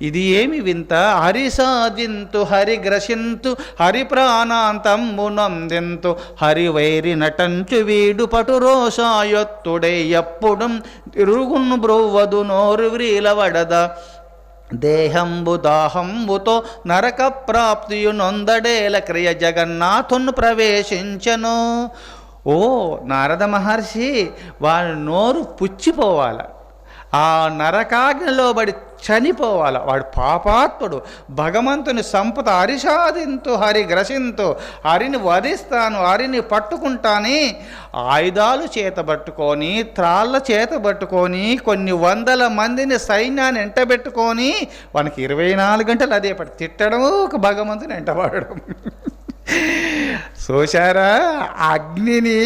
ఇది ఏమి వింత, హరి సాధింతు హరి గ్రసింతు హరి ప్రాణాంతమునందెంతు హరి వైరి నటంచు వీడు పటురోషాయొత్తుడై ఎప్పుడు తిరుగును బ్రువ్వదు నోరు వ్రీలవడద దేహంబు దాహంబుతో నరక ప్రాప్తియు నొందడేల క్రియ జగన్నాథును ప్రవేశించను. ఓ నారద మహర్షి, వాడి నోరు పుచ్చిపోవాల, ఆ నరకాగ్నిలో పడి చనిపోవాలి. వాడు పాపాత్ముడు. భగవంతుని సంపద హరిషాదింతు హరి గ్రసింతు, హరిని వధిస్తాను, హరిని పట్టుకుంటాని ఆయుధాలు చేతబట్టుకొని, త్రాళ్ళ చేతబట్టుకొని, కొన్ని 100 మందిని సైన్యాన్ని ఎంటబెట్టుకొని వానికి 24 గంటలు అదే పడి తిట్టడం, ఒక భగవంతుని ఎంటబడడం. చూశారా, అగ్నిని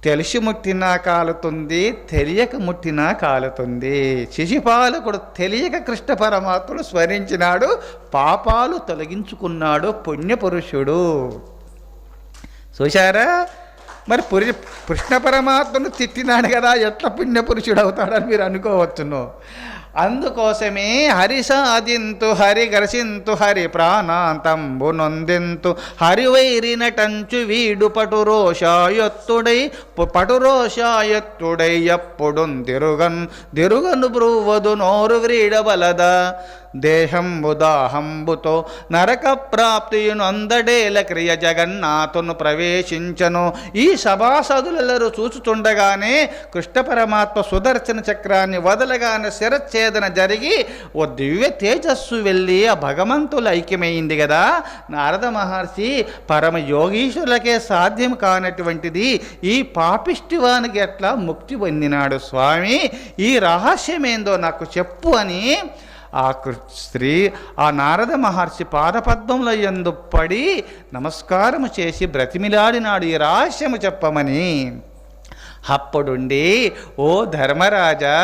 తెలిసి ముట్టినా కాలుతుంది, తెలియక ముట్టినా కాలుతుంది. శిశుపాలకుడు తెలియక కృష్ణ పరమాత్ముడు స్మరించినాడు, పాపాలు తొలగించుకున్నాడు, పుణ్యపురుషుడు. చూశారా, మరి కృష్ణ పరమాత్మను తిట్టినాడు కదా, ఎట్లా పుణ్యపురుషుడు అవుతాడని మీరు అనుకోవచ్చును. అందుకోసమే హరి సాధింతు హరి ఘర్షింతు హరి ప్రాణాంతంబు నొందింతు హరివైరి నటంచు వీడు పటురోషాయత్తుడై ఎప్పుడు దిరుగను బ్రువదు నోరు వ్రీడబలద దేహంబు దాహంబుతో నరక ప్రాప్తియును అందడేల క్రియ జగన్నాథును ప్రవేశించను. ఈ సభాసదులెల్లరూ చూచుతుండగానే కృష్ణ పరమాత్మ సుదర్శన చక్రాన్ని వదలగానే శిరచ్ఛేదన జరిగి ఓ దివ్య తేజస్సు వెళ్ళి ఆ భగవంతులు ఐక్యమైంది కదా. నారద మహర్షి పరమ యోగీశ్వరులకే సాధ్యం కానటువంటిది ఈ పాపిష్టివానికి ఎట్లా ముక్తి పొందినాడు స్వామి, ఈ రహస్యమేందో నాకు చెప్పు అని ఆ నారద మహర్షి పాదపద్మముల యందు పడి నమస్కారము చేసి బ్రతిమిలాడినాడు ఈ రహస్యము చెప్పమని. అప్పుడుండి ఓ ధర్మరాజా,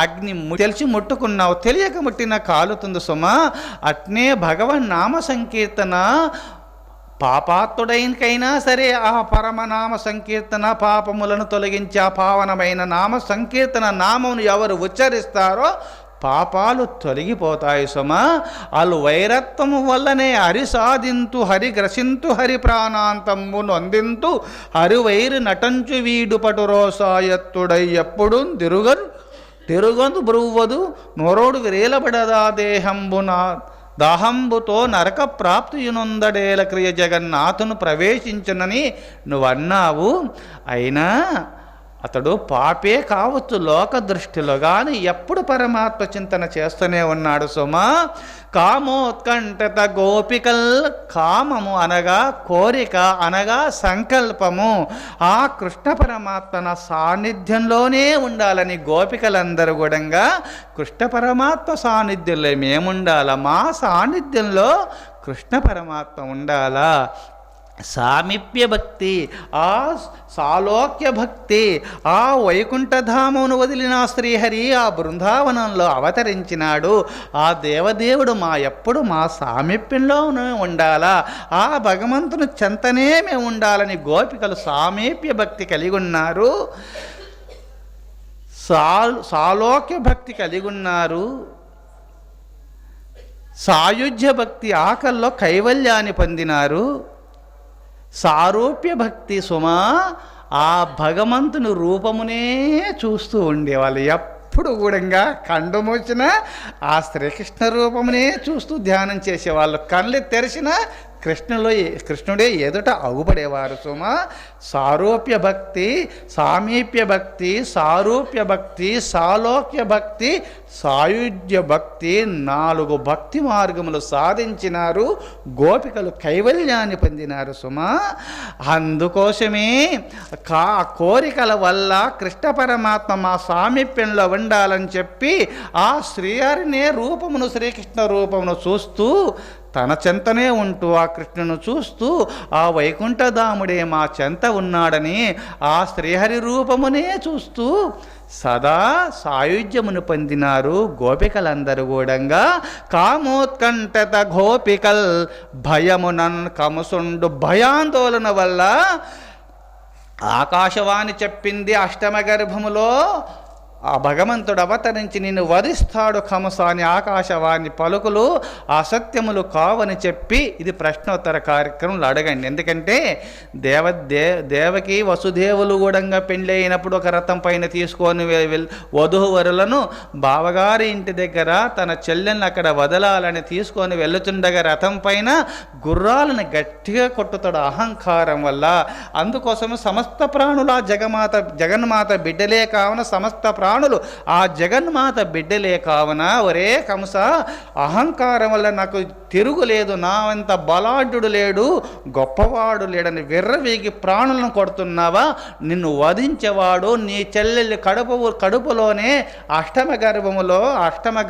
అగ్ని తెలిసి ముట్టుకున్నావు, తెలియక ముట్టిన కాలుతుంది సుమా. అట్నే భగవన్ నామ సంకీర్తన పాపాత్తుడైనకైనా సరే ఆ పరమనామ సంకీర్తన పాపములను తొలగించి ఆ పావనమైన నామ సంకీర్తన నామమును ఎవరు ఉచ్చరిస్తారో పాపాలు తొలగిపోతాయి సుమా. వాళ్ళు వైరత్వము వల్లనే హరి సాధింతు హరి గ్రసింతు హరి ప్రాణాంతంబు నొందింతు హరివైరు నటంచు వీడు పటురోసాయత్తుడై ఎప్పుడు తిరుగందు బ్రువ్వదు నోరోడు విరేలబడదా దాహంబుతో నరక ప్రాప్తియునొందడేల క్రియ జగన్నాథును ప్రవేశించునని నువ్వన్నావు. అయినా అతడు పాపే కావచ్చు లోక దృష్టిలో, కానీ ఎప్పుడు పరమాత్మ చింతన చేస్తూనే ఉన్నాడు సుమా. కామోత్కంఠత గోపికల్, కామము అనగా కోరిక అనగా సంకల్పము. ఆ కృష్ణ పరమాత్మ సాన్నిధ్యంలోనే ఉండాలని గోపికలందరూ కూడా కృష్ణ పరమాత్మ సాన్నిధ్యంలో మేముండాలా, మా సాన్నిధ్యంలో కృష్ణ పరమాత్మ ఉండాలా. సామీప్య భక్తి, ఆ సాలోక్య భక్తి, ఆ వైకుంఠధామమును వదిలిన శ్రీహరి ఆ బృందావనంలో అవతరించినాడు. ఆ దేవదేవుడు ఎప్పుడు మా సామీప్యంలోనే ఉండాలా, ఆ భగవంతుని చెంతనే మేము ఉండాలని గోపికలు సామీప్య భక్తి కలిగి ఉన్నారు, సాలోక్య భక్తి కలిగి ఉన్నారు. సాయుజ్య భక్తి ఆకల్లో కైవల్యాన్ని పొందినారు. సారూప్య భక్తి సుమా, ఆ భగవంతుని రూపమునే చూస్తూ ఉండేవాళ్ళు. ఎప్పుడు కూడా కండు మూసిన ఆ శ్రీకృష్ణ రూపమునే చూస్తూ ధ్యానం చేసేవాళ్ళు. కళ్ళు తెరిచిన కృష్ణుడే ఎదుట అగుపడేవారు సుమా. సారూప్య భక్తి, సామీప్య భక్తి, సారూప్య భక్తి, సాలోక్య భక్తి, సాయుజ్య భక్తి, 4 భక్తి మార్గములు సాధించినారు. గోపికలు కైవల్యాన్ని పొందినారు సుమా. అందుకోసమే కోరికల వల్ల కృష్ణ పరమాత్మ మా సామీప్యంలో ఉండాలని చెప్పి ఆ శ్రీహరినే రూపమును శ్రీకృష్ణ రూపమును చూస్తూ తన చెంతనే ఉంటూ ఆ కృష్ణును చూస్తూ ఆ వైకుంఠధాముడే మా చెంత ఉన్నాడని ఆ శ్రీహరి రూపమునే చూస్తూ సదా సాయుధ్యమును పొందినారు గోపికలందరూ కూడా. కామోత్కంఠత గోపికల్ భయమునన్ కముసుండు భయాందోళన వల్ల ఆకాశవాణి చెప్పింది అష్టమ గర్భములో ఆ భగవంతుడు అవతరించి నిన్ను వధిస్తాడు కంస అని ఆకాశవాణి పలుకులు అసత్యములు కావని చెప్పి ఇది ప్రశ్నోత్తర కార్యక్రమంలో అడగండి. ఎందుకంటే దేవకి వసుదేవులు కూడా పెళ్ళి అయినప్పుడు ఒక రథం పైన తీసుకొని వధూవరులను బావగారి ఇంటి దగ్గర తన చెల్లెల్ని అక్కడ వదలాలని తీసుకొని వెళ్ళుతుండగా రథం పైన గుర్రాలను గట్టిగా కొట్టుతాడు అహంకారం వల్ల. అందుకోసం సమస్త ప్రాణులు ఆ జగన్మాత బిడ్డలే కావున సమస్త ప్రాణులు ఆ జగన్మాత బిడ్డలే కావున ఒరే కంస అహంకారం వల్ల నాకు తిరుగులేదు, నా అంత బలాఢ్యుడు లేడు, గొప్పవాడు లేడని విర్రవీగి ప్రాణులను కొడుతున్నావా? నిన్ను వధించేవాడు నీ చెల్లెల్లి కడుపులోనే అష్టమ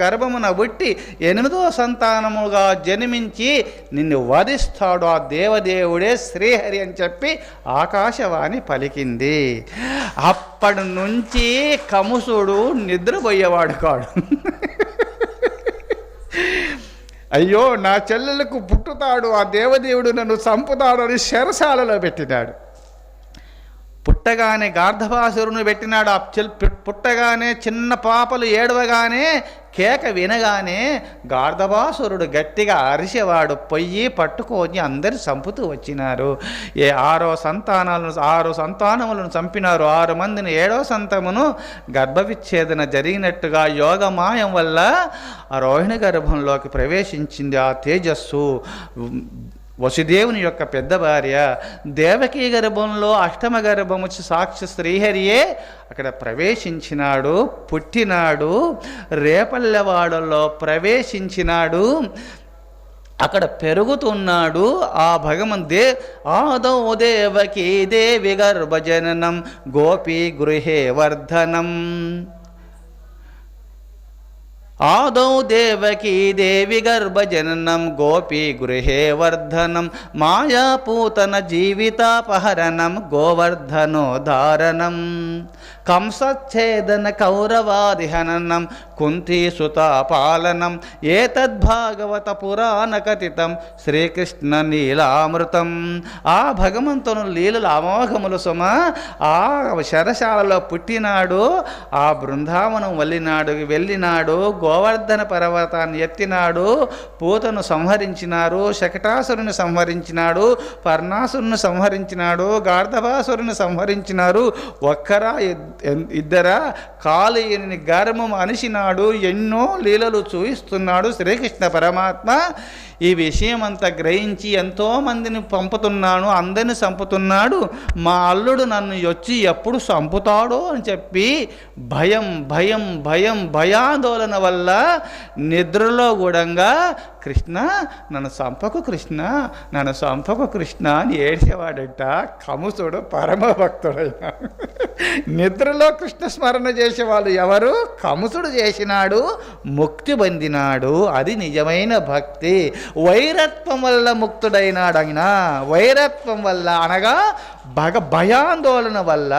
గర్భమున పుట్టి 8వ సంతానముగా జన్మించి నిన్ను వధిస్తాడు ఆ దేవదేవుడే శ్రీహరి అని చెప్పి ఆకాశవాణి పలికింది. అప్పటి నుంచి కంసుడు నిద్రపోయేవాడు కాడు. అయ్యో నా చెల్లెలకు పుట్టుతాడు ఆ దేవదేవుడు నన్ను చంపుతాడు అని శరసాలలో పెట్టినాడు. పుట్టగానే గార్ధపాసురుని పెట్టినాడు. పుట్టగానే చిన్న పాపలు ఏడవగానే కేక వినగానే గార్ధపాసురుడు గట్టిగా అరిసేవాడు. పొయ్యి పట్టుకొని అందరు చంపుతూ వచ్చినారు. ఆరు సంతానములను చంపినారు. 6 మందిని 7వ సంతమును గర్భవిచ్ఛేదన జరిగినట్టుగా యోగమాయం వల్ల ఆ రోహిణి గర్భంలోకి ప్రవేశించింది ఆ తేజస్సు. వసుదేవుని యొక్క పెద్ద భార్య దేవకీ గర్భంలో 8వ గర్భము సాక్షి శ్రీహరియే అక్కడ ప్రవేశించినాడు, పుట్టినాడు. రేపల్లెవాడలో ప్రవేశించినాడు, అక్కడ పెరుగుతున్నాడు. ఆ ఆదౌ దేవకీ దేవి గర్భజననం గోపీ గృహే వర్ధనం. ఆదౌ దేవకీ దేవి గర్భజననం గోపీ గృహే వర్ధనం మాయాపూతన జీవితాపహరణం గోవర్ధనోధారణం కంసచ్ఛేదన కౌరవాదిహననం కుంతీసుతాపాలనం ఏతద్భాగవత పురాణ కథితం శ్రీకృష్ణ నీలామృతం. ఆ భగవంతుని లీలలు అమోఘములు సుమ. ఆ శరశాలలో పుట్టినాడు, ఆ బృందావనం వెళ్ళినాడు, గోవర్ధన పర్వతాన్ని ఎత్తినాడు, పూతను సంహరించినాడు, శకటాసురుని సంహరించినాడు, పర్ణాసురుని సంహరించినాడు, గార్ధపాసురుని సంహరించినారు. ఒక్కరా ఇద్దరా? కాళీయుని గర్భం అనిసినాడు. ఎన్నో లీలలు చూయిస్తున్నాడు శ్రీకృష్ణ పరమాత్మ. ఈ విషయం అంతా గ్రహించి ఎంతోమందిని పంపుతున్నాను, అందరిని చంపుతున్నాడు. మా అల్లుడు నన్ను వచ్చి ఎప్పుడు చంపుతాడో అని చెప్పి భయాందోళన వల్ల నిద్రలో కూడా కృష్ణ నన్ను చంపకు, కృష్ణ నన్ను చంపకు కృష్ణ అని ఏడ్చేవాడట. కంసుడు పరమభక్తుడైన నిద్రలో కృష్ణ స్మరణ చేసేవాళ్ళు ఎవరు? కంసుడు చేసినాడు, ముక్తి పొందినాడు. అది నిజమైన భక్తి. వైరత్వం వల్ల ముక్తుడైనాడు. ఆయన వైరత్వం వల్ల అనగా భయాందోళన వల్ల.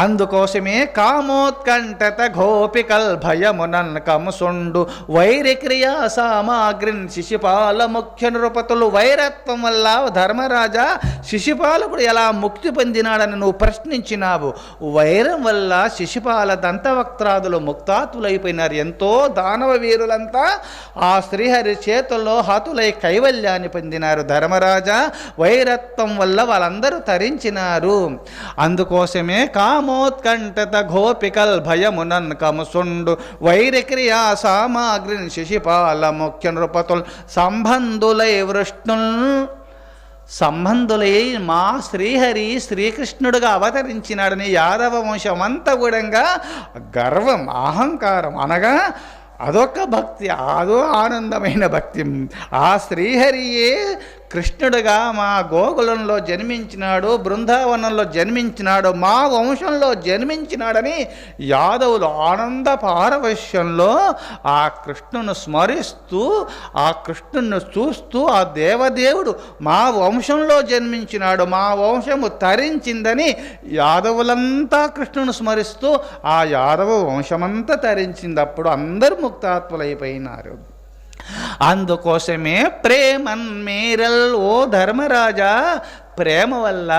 అందుకోసమే కామోత్కంఠత గోపికల్ భయమునన్ కంసుండు వైరిక్రియా సామాగ్రిన్ శిశుపాల ముఖ్య నృపతులు. వైరత్వం వల్ల ధర్మరాజా శిశుపాలకుడు ఎలా ముక్తి పొందినాడని నువ్వు ప్రశ్నించినావు. వైరం వల్ల శిశుపాల దంతవక్త్రాదులు ముక్తాతులైపోయినారు. ఎంతో దానవ వీరులంతా ఆ శ్రీహరి చేతుల్లో హతులై కైవల్యాన్ని పొందినారు. ధర్మరాజా వైరత్వం వల్ల వాళ్ళందరూ తరించినారు. అందుకోసమే కామోత్కంఠత గోపికల్ భయమునన్ కంసుండు వైరిక్రియా సామాగ్రిని శిశుపాల ముఖ్య నృపతుల్ సంబంధులై మా శ్రీహరి శ్రీకృష్ణుడుగా అవతరించినాడని యాదవ వంశం అంతా కూడా గర్వం, అహంకారం అనగా అదొక భక్తి, అదో ఆనందమైన భక్తి. ఆ శ్రీహరియే కృష్ణుడుగా మా గోకులంలో జన్మించినాడు, బృందావనంలో జన్మించినాడు, మా వంశంలో జన్మించినాడని యాదవులు ఆనంద పారవశ్యంలో ఆ కృష్ణును స్మరిస్తూ, ఆ కృష్ణుని చూస్తూ, ఆ దేవదేవుడు మా వంశంలో జన్మించినాడు, మా వంశము తరించిందని యాదవులంతా కృష్ణుని స్మరిస్తూ ఆ యాదవ వంశమంతా తరించింది. అప్పుడు అందరూ ముక్తాత్ములైపోయినారు. అందుకోసమే ప్రేమన్ మీరల్ ఓ ధర్మరాజా, ప్రేమ వల్ల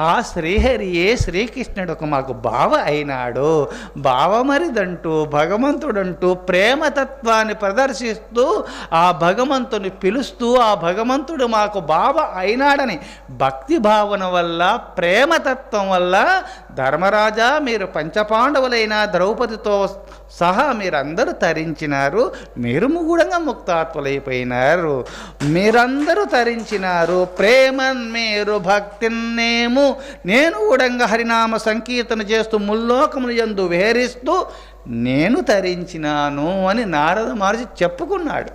ఆ శ్రీహరియే శ్రీకృష్ణుడుకు మాకు బావ అయినాడు. బావమరిదంటూ భగవంతుడంటూ ప్రేమతత్వాన్ని ప్రదర్శిస్తూ ఆ భగవంతుని పిలుస్తూ ఆ భగవంతుడు మాకు బావ అయినాడని భక్తి భావన వల్ల, ప్రేమతత్వం వల్ల ధర్మరాజా మీరు పంచపాండవులైన ద్రౌపదితో సహా మీరందరూ తరించినారు. మీరు కూడా ముక్తాత్ములైపోయినారు. మీరందరూ తరించినారు. ప్రేమన్ మీరు భక్తిన్నేము నేను కూడా హరినామ సంకీర్తన చేస్తూ ముల్లోకములు యందు విహరిస్తూ నేను తరించినాను అని నారద మహర్షి చెప్పుకున్నాడు.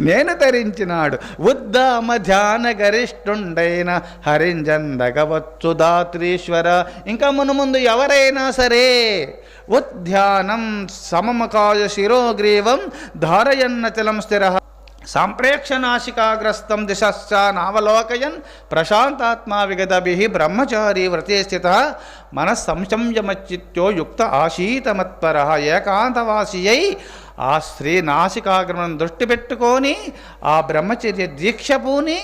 నేను తరించినాడు. ఉద్దామ ధ్యాన గరిష్ఠుండైన హరింజందగవచ్చు దాత్రీశ్వర. ఇంకా ముందు ఎవరైనా సరే ఉద్ధ్యానం సమమకాయ శిరోగ్రీవం ధారయన్నచలం స్థిర సంప్రేక్షనాశికాగ్రస్తం దిశశ్చ నావలోకయన్ ప్రశాంతాత్మా విగదభి బ్రహ్మచారీ వ్రతే స్థిత మనస్సంశంయమచ్చిత్యో యుక్త ఆశీతమత్పర. ఏకాంతవాసి అయి ఆ స్త్రీ నాసికాగ్రమం దృష్టి పెట్టుకొని ఆ బ్రహ్మచర్య దీక్ష పూని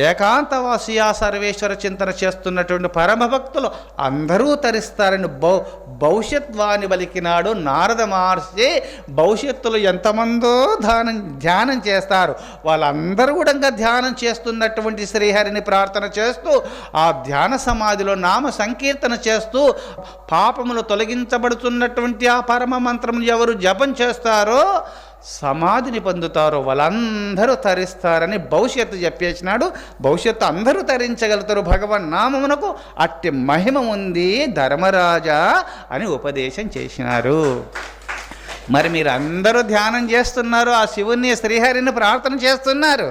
ఏకాంతవాసి ఆ సర్వేశ్వర చింతన చేస్తున్నటువంటి పరమభక్తులు అందరూ తరిస్తారని భవిష్యత్వాన్ని పలికినాడు నారద మహర్షి. భవిష్యత్తులో ఎంతమందో ధ్యానం చేస్తారు, వాళ్ళందరూ కూడా ధ్యానం చేస్తున్నటువంటి శ్రీహరిని ప్రార్థన చేస్తూ ఆ ధ్యాన సమాధిలో నామ సంకీర్తన చేస్తూ పాపములు తొలగించబడుతున్నటువంటి ఆ పరమ మంత్రములు ఎవరు జపం చేస్తారో సమాధిని పొందుతారో వాళ్ళందరూ తరిస్తారని భవిష్యత్తు చెప్పేసినాడు. భవిష్యత్తు అందరూ తరించగలుగుతారు భగవన్ నామమునకు అట్టి మహిమ ఉంది ధర్మరాజా అని ఉపదేశం చేసినారు. మరి మీరు అందరూ ధ్యానం చేస్తున్నారు, ఆ శివుని శ్రీహరిని ప్రార్థన చేస్తున్నారు.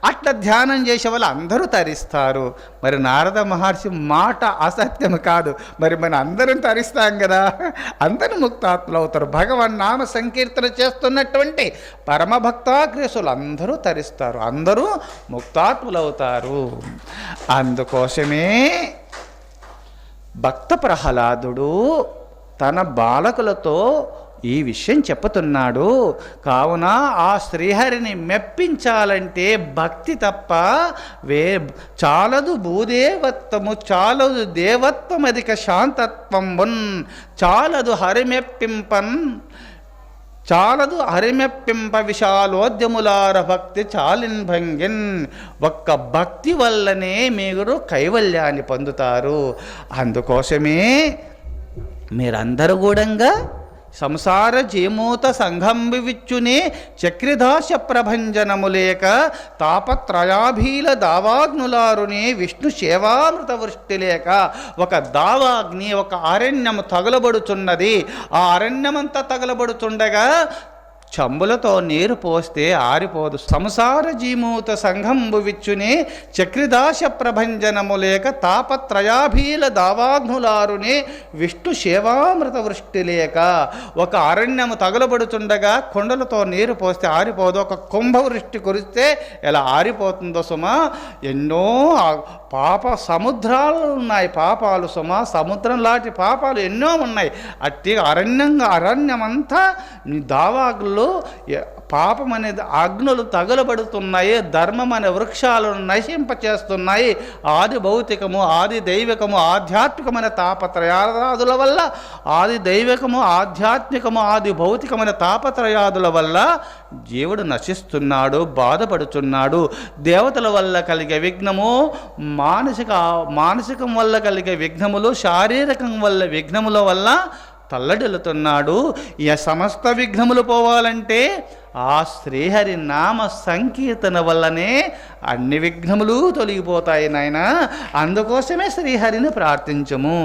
అట్లా ధ్యానం చేసే వాళ్ళు అందరూ తరిస్తారు. మరి నారద మహర్షి మాట అసత్యం కాదు. మరి మన అందరం తరిస్తాం కదా, అందరూ ముక్తాత్ములు అవుతారు. భగవన్ నామ సంకీర్తన చేస్తున్నటువంటి పరమభక్తాగ్రేసులు అందరూ తరిస్తారు, అందరూ ముక్తాత్ములు అవుతారు. అందుకోసమే భక్త ప్రహ్లాదుడు తన బాలకులతో ఈ విషయం చెప్పుతున్నాడు. కావున ఆ శ్రీహరిని మెప్పించాలంటే భక్తి తప్ప చాలదు భూదేవత్వము, చాలదు దేవత్వం అధిక శాంతత్వం చాలదు హరిమెప్పింపన్, చాలదు హరిమెప్పింప విశాలోద్యములార భక్తి చాలిన్ భంగిన్. ఒక్క భక్తి వల్లనే మీరు కైవల్యాన్ని పొందుతారు. అందుకోసమే మీరందరూ కూడా సంసార జీమూత సంఘంబివిచ్చునే చక్రిదాశ ప్రభంజనము లేక తాపత్రయాభీల దావాగ్నులారునే విష్ణు సేవామృత వృష్టి లేక. ఒక దావాగ్ని, ఒక అరణ్యము తగలబడుచున్నది. ఆ అరణ్యమంతా తగలబడుచుండగా చంబులతో నీరు పోస్తే ఆరిపోదు. సంసార జీమూత సంఘంబు విచ్చునే చక్రిదాశ ప్రభంజనము లేక తాపత్రయాభీల దావాగ్నులారునే విష్ణు సేవామృత వృష్టి లేక. ఒక అరణ్యము తగలబడుచుండగా కొండలతో నీరు పోస్తే ఆరిపోదు. ఒక కుంభవృష్టి కురిస్తే ఎలా ఆరిపోతుందో సుమా. ఎన్నో పాప సముద్రాలు ఉన్నాయి, పాపాలు సుమా. సముద్రం లాంటి పాపాలు ఎన్నో ఉన్నాయి. అట్టి అరణ్యమంతా దావాగ్నులు పాపం అనేది అగ్నులు తగలబడుతున్నాయి. ధర్మం అనే వృక్షాలను నశింపచేస్తున్నాయి. ఆది భౌతికము, ఆది దైవికము, ఆధ్యాత్మికమైన తాపత్రయాదుల వల్ల, ఆది దైవికము, ఆధ్యాత్మికము, ఆది భౌతికమైన తాపత్రయాదుల వల్ల జీవుడు నశిస్తున్నాడు, బాధపడుతున్నాడు. దేవతల వల్ల కలిగే విఘ్నము, మానసికం వల్ల కలిగే విఘ్నములు, శారీరకం వల్ల విఘ్నముల వల్ల తల్లడిల్లుతున్నాడు. ఈ సమస్త విఘ్నములు పోవాలంటే ఆ శ్రీహరి నామ సంకీర్తన వల్లనే అన్ని విఘ్నములు తొలగిపోతాయి నాయన. అందుకోసమే శ్రీహరిని ప్రార్థించము.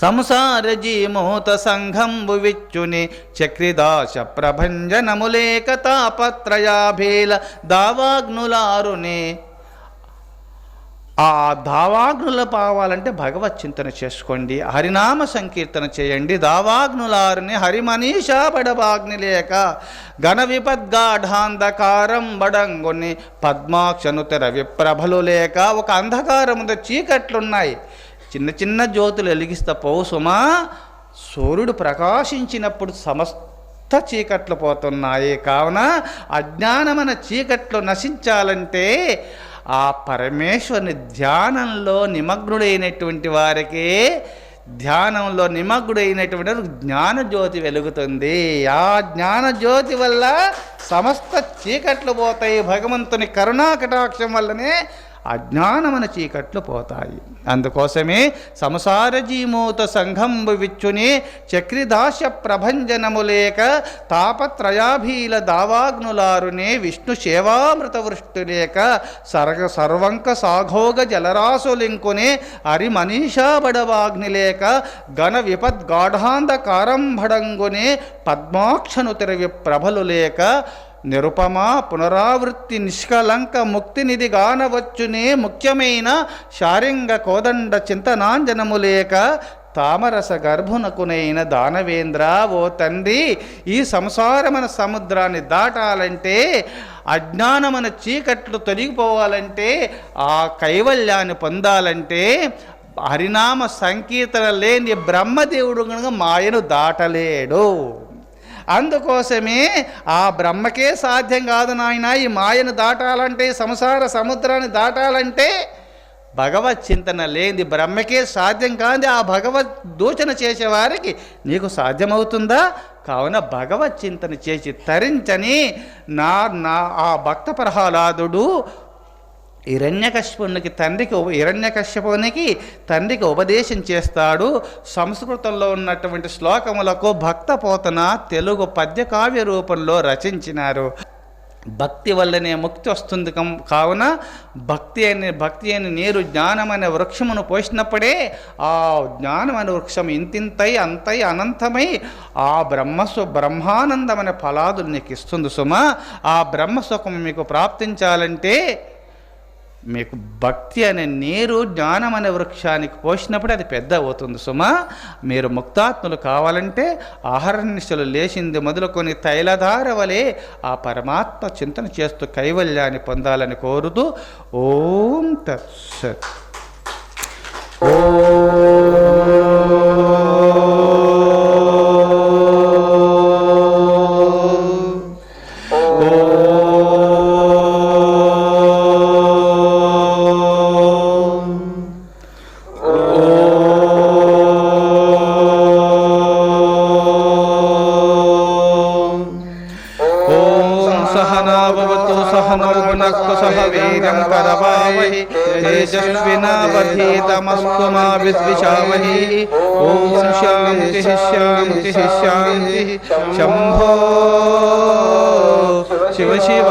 సంసార జీమూత సంఘంబు విచ్చుని చక్రిదాశ ప్రభంజనములేక తాపత్రయాభీల దావాగ్నులారునే. ఆ దావాగ్నుల పావాలంటే భగవత్ చింతన చేసుకోండి, హరినామ సంకీర్తన చేయండి. దావాగ్నులారుని హరిమనీషా బడవాగ్ని లేక ఘన విపద్గాఢాంధకారం బడంగుని పద్మాక్షను తెర విప్రభలు లేక. ఒక అంధకారముంద చీకట్లున్నాయి, చిన్న చిన్న జ్యోతులు వెలిగిస్తా పోవు సుమా. సూర్యుడు ప్రకాశించినప్పుడు సమస్త చీకట్లు పోతున్నాయి. కావున అజ్ఞానమైన చీకట్లు నశించాలంటే ఆ పరమేశ్వరుని ధ్యానంలో నిమగ్నుడైనటువంటి వారికి, ధ్యానంలో నిమగ్నుడైనటువంటి జ్ఞానజ్యోతి వెలుగుతుంది. ఆ జ్ఞానజ్యోతి వల్ల సమస్త చీకట్లు పోతాయి. భగవంతుని కరుణా కటాక్షం వల్లనే అజ్ఞానమైన చీకట్లు పోతాయి. అందుకోసమే సంసార జీమూత సంఘంబు విచ్చుని చక్రిదాశ ప్రభంజనము లేక తాపత్రయాభీల దావాగ్నులారునే విష్ణు సేవామృత వృష్టి లేక సర్వంక సాఘోగ జలరాసులింకునే హరి మనీషా బడవాగ్ని లేక ఘన విపద్గాఢాంధకారం భడంగునే పద్మాక్షను తెరవి ప్రభలు లేక. నిరుపమా పునరావృత్తి నిష్కలంక ముక్తినిధి గానవచ్చునే ముఖ్యమైన శారింగ కోదండ చింతనాంజనము లేక తామరస గర్భునకునైన దానవేంద్ర. ఓ తండ్రి, ఈ సంసారమైన సముద్రాన్ని దాటాలంటే, అజ్ఞానమైన చీకట్లు తొలగిపోవాలంటే, ఆ కైవల్యాన్ని పొందాలంటే హరినామ సంకీర్తన లేని బ్రహ్మదేవుడు కనుక మాయను దాటలేడు. అందుకోసమే ఆ బ్రహ్మకే సాధ్యం కాదు నాయన ఈ మాయను దాటాలంటే, సంసార సముద్రాన్ని దాటాలంటే భగవత్ చింతన లేనిది, బ్రహ్మకే సాధ్యం కాంది ఆ భగవత్ దూచన చేసేవారికి నీకు సాధ్యమవుతుందా? కావున భగవత్ చింతన చేసి తరించని నా నా ఆ భక్త ప్రహ్లాదుడు హిరణ్యకశ్యపునికి తండ్రికి ఉపదేశం చేస్తాడు. సంస్కృతంలో ఉన్నటువంటి శ్లోకములకు భక్త పోతన తెలుగు పద్య కావ్య రూపంలో రచించినారు. భక్తి వల్లనే ముక్తి వస్తుంది కావున భక్తి అని నీరు జ్ఞానమనే వృక్షమును పోసినప్పుడే ఆ జ్ఞానమనే వృక్షం ఇంతింతై అంతై అనంతమై ఆ బ్రహ్మానందమనే ఫలాదులు నీకు ఇస్తుంది సుమ. ఆ బ్రహ్మసుఖం మీకు ప్రాప్తించాలంటే మీకు భక్తి అనే నీరు జ్ఞానం అనే వృక్షానికి పోసినప్పుడు అది పెద్ద అవుతుంది సుమ. మీరు ముక్తాత్ములు కావాలంటే ఆహారనిశలు లేచింది మొదలుకొని తైలధార వలె ఆ పరమాత్మ చింతన చేస్తూ కైవల్యాన్ని పొందాలని కోరుతూ ఓం తత్సత్. तेजस्विनावधीतमस्तु मा विद्विषावहि. ओम शांति शांति शांति. शंभो शिव शिव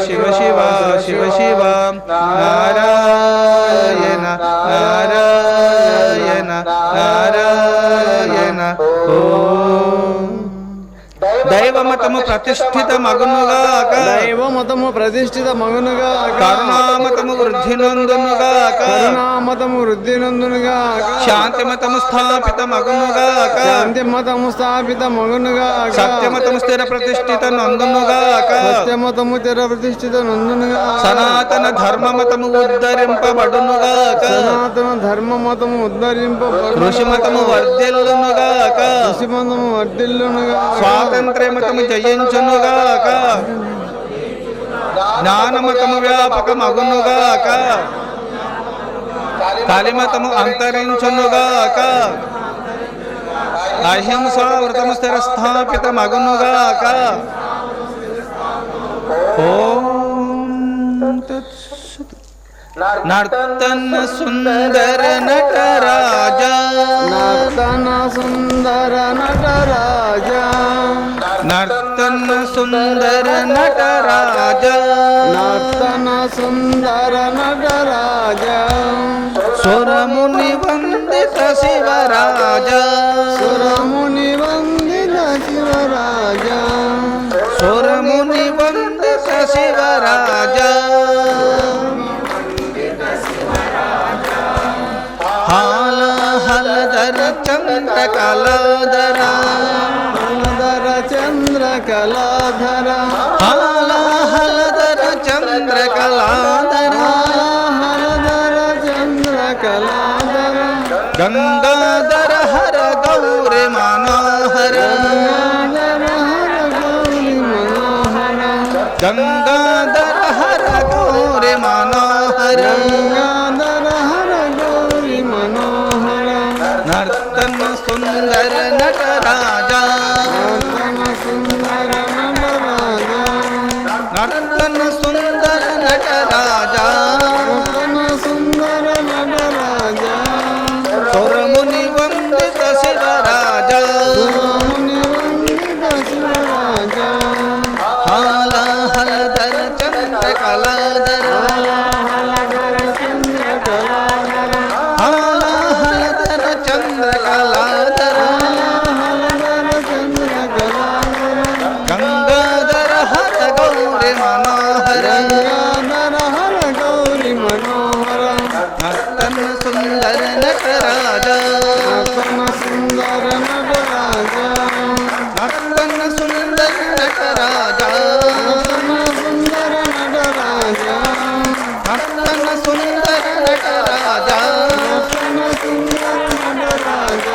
शिव शिव शिव शिव. नारायण नारायण नारायण. దైవమతము ప్రతిష్ఠిత మగునుగాక, దైవమతము ప్రతిష్ఠిత మగునుగాక. కరుణామతము వృద్ధి నందునుగాక, కరుణామతము వృద్ధి నందునుగాక. శాంతిమతము స్థాపిత మగునుగాక, శాంతిమతము స్థాపిత మగునుగాక. సత్యమతము స్థిర ప్రతిష్ఠిత నందునుగాక, సత్యమతము స్థిర ప్రతిష్ఠిత నందునుగాక. సనాతన ధర్మమతము ఉద్ధరింపబడునుగాక, సనాతన ధర్మమతము ఉద్ధరింపబడు. ఋషిమతము వర్ధిల్లునుగాక, ఋషిమతము వర్ధిల్లునుగాక. స్వాతంత్ర్యమతము జయించునుగాక, జ్ఞానమతము వ్యాపకమగునుగాక, కలిమతము అంతరించునుగాక, అహింసావృతము స్థిరస్థాపితమగునుగాక. ఓం తత్సత్. నర్తన సుందర నటరాజ, నర్తన సుందర నటరాజ, నర్తన సుందర నటరాజ, నర్తన సుందర నటరాజ. సురముని వందిత శివరాజ, సురముని వందిత శివరాజ, సురముని వందిత శివరాజ. హాల హలధర చంద్ర కళాధర, హలధర చంద్ర కళాధర, హాల హలధర చంద్ర కళాధర, హలధర చంద్ర కళాధర. గంగాధర హర గౌరి మనోహర, గంగాధర హర గౌరి మనోహర, గంగాధర హర గౌరి మనోహర. గంగాధర హర గౌరి మనోహర. నర్తన సుందర నటరాజ, నర్తన సుందర నటరాజ, నర్తన సుందర నటరాజ, నర్తన సుందర నటరాజ. సురముని వందిత శివరాజ, సురముని వందిత శివరాజ, హాల హలధర చంద్ర కళాధర, హలధర చంద్ర కళాధర, హాల హలధర చంద్ర కళాధర, హలధర చంద్ర కళాధర. గంగాధర హర గౌరి మనోహర. గంగాధర హర గౌరి మనోహర. నర్తన సుందర నటరాజ, నర్తన సుందర నటరాజ, నర్తన సుందర నటరాజ, నర్తన సుందర నటరాజ, నర్తన సుందర నటరాజ, నర్తన సుందర నటరాజ.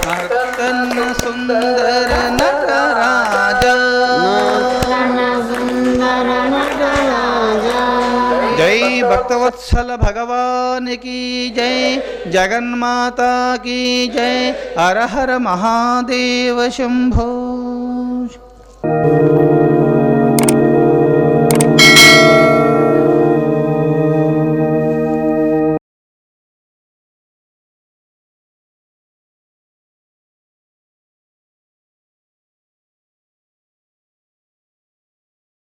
నర్తన సుందర నటరాజ. భక్తవత్సల భగవానికి జై, జగన్మాతాకి జై. హర హర మహాదేవ శంభో.